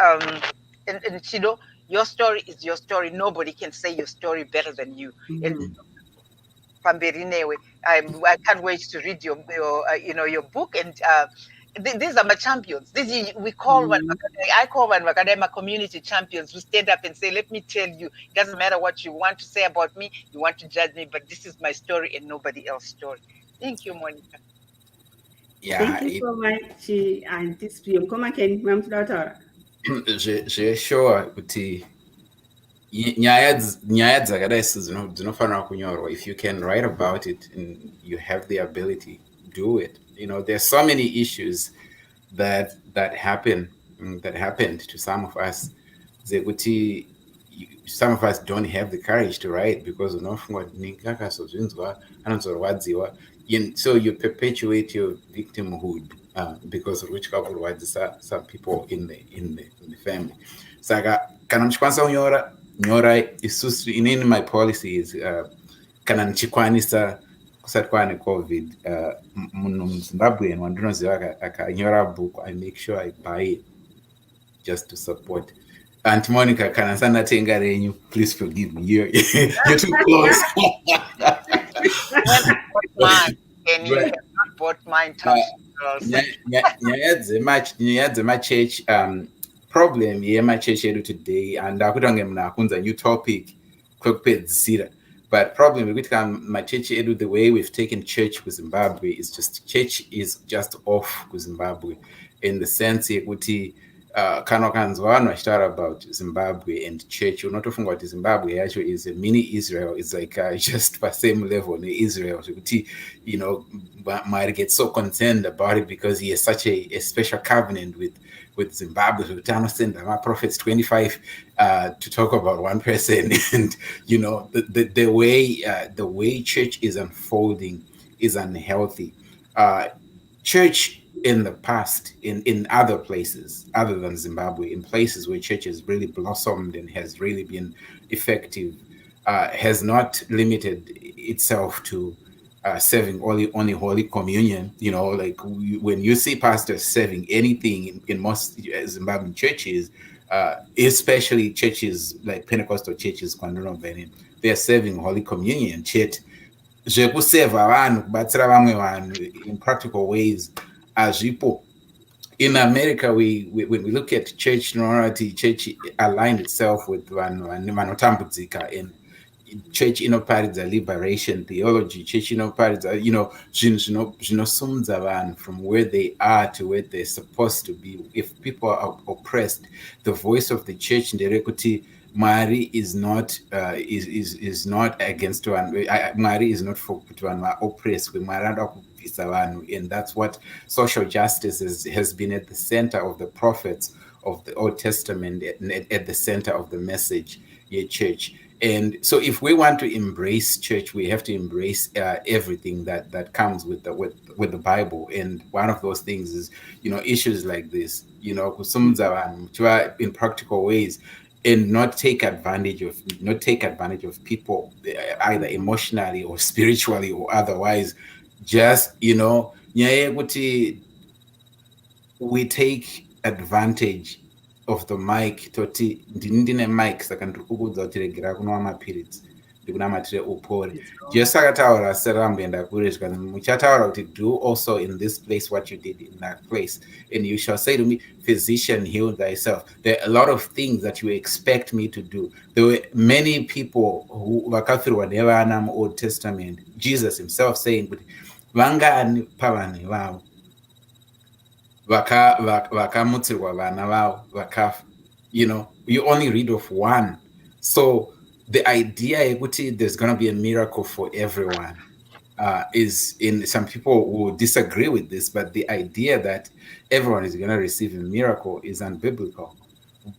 and Chido, your story is your story. Nobody can say your story better than you. And I can't wait to read your book. And these are my champions. I call one Makadema community champions who stand up and say, let me tell you, it doesn't matter what you want to say about me, you want to judge me, but this is my story and nobody else's story. Thank you, Monica. Yeah, thank you so much, Auntie Spium. Come again, Ma'am Daughter. Sure, kuti nyaya dzakadai dzinofanira kunyorwa. If you can write about it and you have the ability, do it. There's so many issues that happened to some of us. Zekuti some of us don't have the courage to write because so you perpetuate your victimhood because of which couple some people in the family. Saka kana mchikwanisa nyora isusu inini my policy is kana nichikwanisa kusati kwane COVID munhu muZimbabwe wandinoziva akanyora book, I make sure I buy it just to support. Aunt Monica, kana sanatenga renyu, please forgive me, you're too close. You have not bought mine. Nyaya dzemachurch problem yemachurch edu today, and akutange munhu akunza new topic kwekupedzisira, but problem yekuti machurch edu, the way we've taken church with Zimbabwe is just church is just off with Zimbabwe in the sense yekuti kana ukanzwa vanhu vachitaura about Zimbabwe and church unotofunga kuti Zimbabwe yacho is a mini Israel. It's like just the same level Israel. You know, Mari gets so concerned about it because he has such a special covenant with Zimbabwe. So Tano send my prophets 25 to talk about one person, and you know the way church is unfolding is unhealthy. Church in the past, in other places other than Zimbabwe, in places where church has really blossomed and has really been effective, has not limited itself to serving only Holy Communion. You know, like when you see pastors serving anything in most Zimbabwean churches, especially churches like Pentecostal churches, they're serving Holy Communion. Church zvekuseva vanhu kubatsira vamwe vanhu in practical ways azvipo. In America, when we look at church, church aligned itself with vanhu vanotambudzika, and church inoparidza liberation theology, church inoparidza zvinhu zvinosumudza vanhu from where they are to where they're supposed to be. If people are oppressed, the voice of the church nderekuti Mwari is not against one. Mwari is not for one oppressed. And that's what social justice has been at the center of the prophets of the Old Testament, at the center of the message, church. And so if we want to embrace church, we have to embrace everything that comes with the Bible. And one of those things is, issues like this, in practical ways, and not take advantage of people, either emotionally or spiritually or otherwise. Just, we take advantage of the mic. Toti ndine mic saka ndikukudza kuti regera kunwa mapirits ndikunamatire upore. Jesu akataura serambenda kurezva muchataura kuti do also in this place what you did in that place, and you shall say to me, physician, heal thyself. There are a lot of things that you expect me to do. There were many people who vakathurwa nevana Old Testament, Jesus himself saying kuti vangani pavana vavo vakamutsirwa vana vavo vakafa. You only read of one. So the idea yekuti there's going to be a miracle for everyone is, in some people will disagree with this, but the idea that everyone is going to receive a miracle is unbiblical.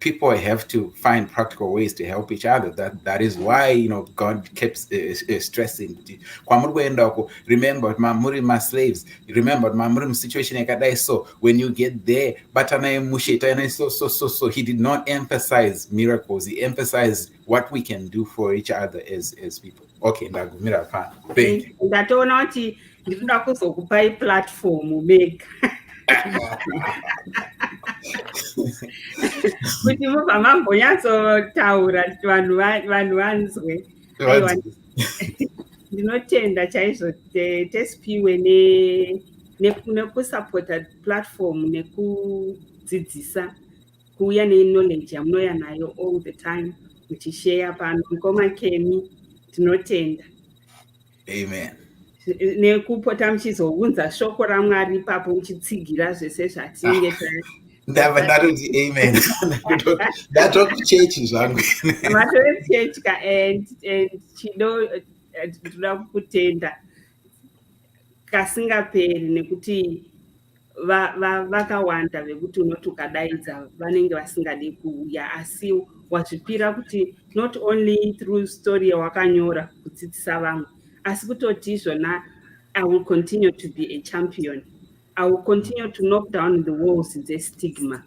People have to find practical ways to help each other. That is why God kept stressing. Remember, mamuri ma slaves. Remember, mamuri situation yakadai. So when you get there, so he did not emphasize miracles. He emphasized what we can do for each other as people. Okay, ndagumira pana. Thank you. Ndatoona kuti ndinoda kuzokupa platform make. Kuti mubva mambonyatsotaura kuti vanhu vanzwe. Ndinotenda chaizvo tesipiwe nekusapota platform nekudzidzisa, kuuya neknowledge yamunouya nayo all the time muchishare pano. Mukoma Kemi, tinotenda. Amen. Nekupota muchizounza shoko raMwari ipapo muchitsigira zvese zvatinenge ndava ndaroti amen. Ndatori chechi zvangu. Matori chechi ka and ndinoda kukutenda kasingaperi, nekuti vakawanda vekuti unoti ukadaidza vanenge vasingadi kuuya, asi wazvipira kuti not only through story yawakanyora kudzidzisa vamwe, asi kutoti izvona I will continue to be a champion. I will continue to knock down the walls dzestigma.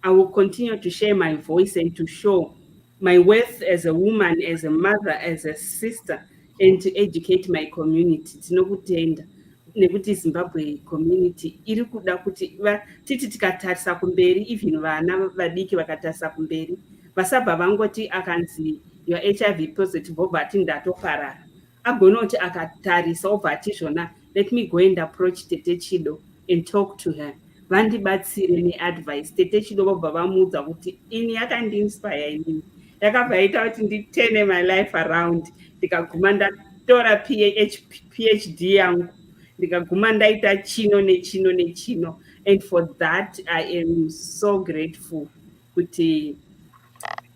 I will continue to share my voice and to show my worth as a woman, as a mother, as a sister, and to educate my community. Tinokutenda nekuti Zimbabwe community iri kuda kuti titi tikatarisa kumberi, even vana vadiki vakatarisa kumberi, vasabva vangoti akanzi you are HIV positive obva ati ndatoparara, agona kuti akatarisa obva ati zvona let me go and approach Tete Chido and talk to her, vandibatsire neadvice. Tete Chido vobva vamuudza kuti ini yakandiinspire inini, yakabva yaita kuti nditene my life around, ndikaguma ndatora PhD yangu, ndikaguma ndaita chino nechino nechino, and for that I am so grateful kuti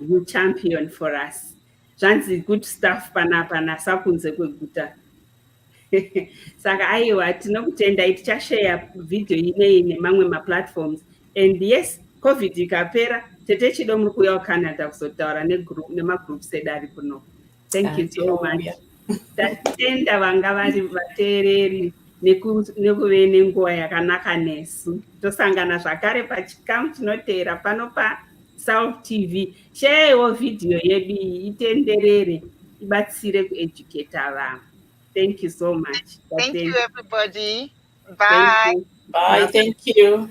you champion for us. Zvanzi good stuff panapa nasakunze kweguta. Saka aiwa tinokutendai, tichashare video inei nemamwe maplatforms, and yes, covid ikapera Tete Chido muri kuuya kuCanada kuzotaura nemagroups edu ari kuno. Thank you so much. Tatenda vanga vari vateereri nekuve nenguva yakanaka nesu. Tosangana zvakare pachikamu chinoteera pano paSouth TV. Sharewo video yedu itenderere ibatsire kueducata vanhu. Thank you so much. Thank you, everybody. Bye. Bye. Thank you.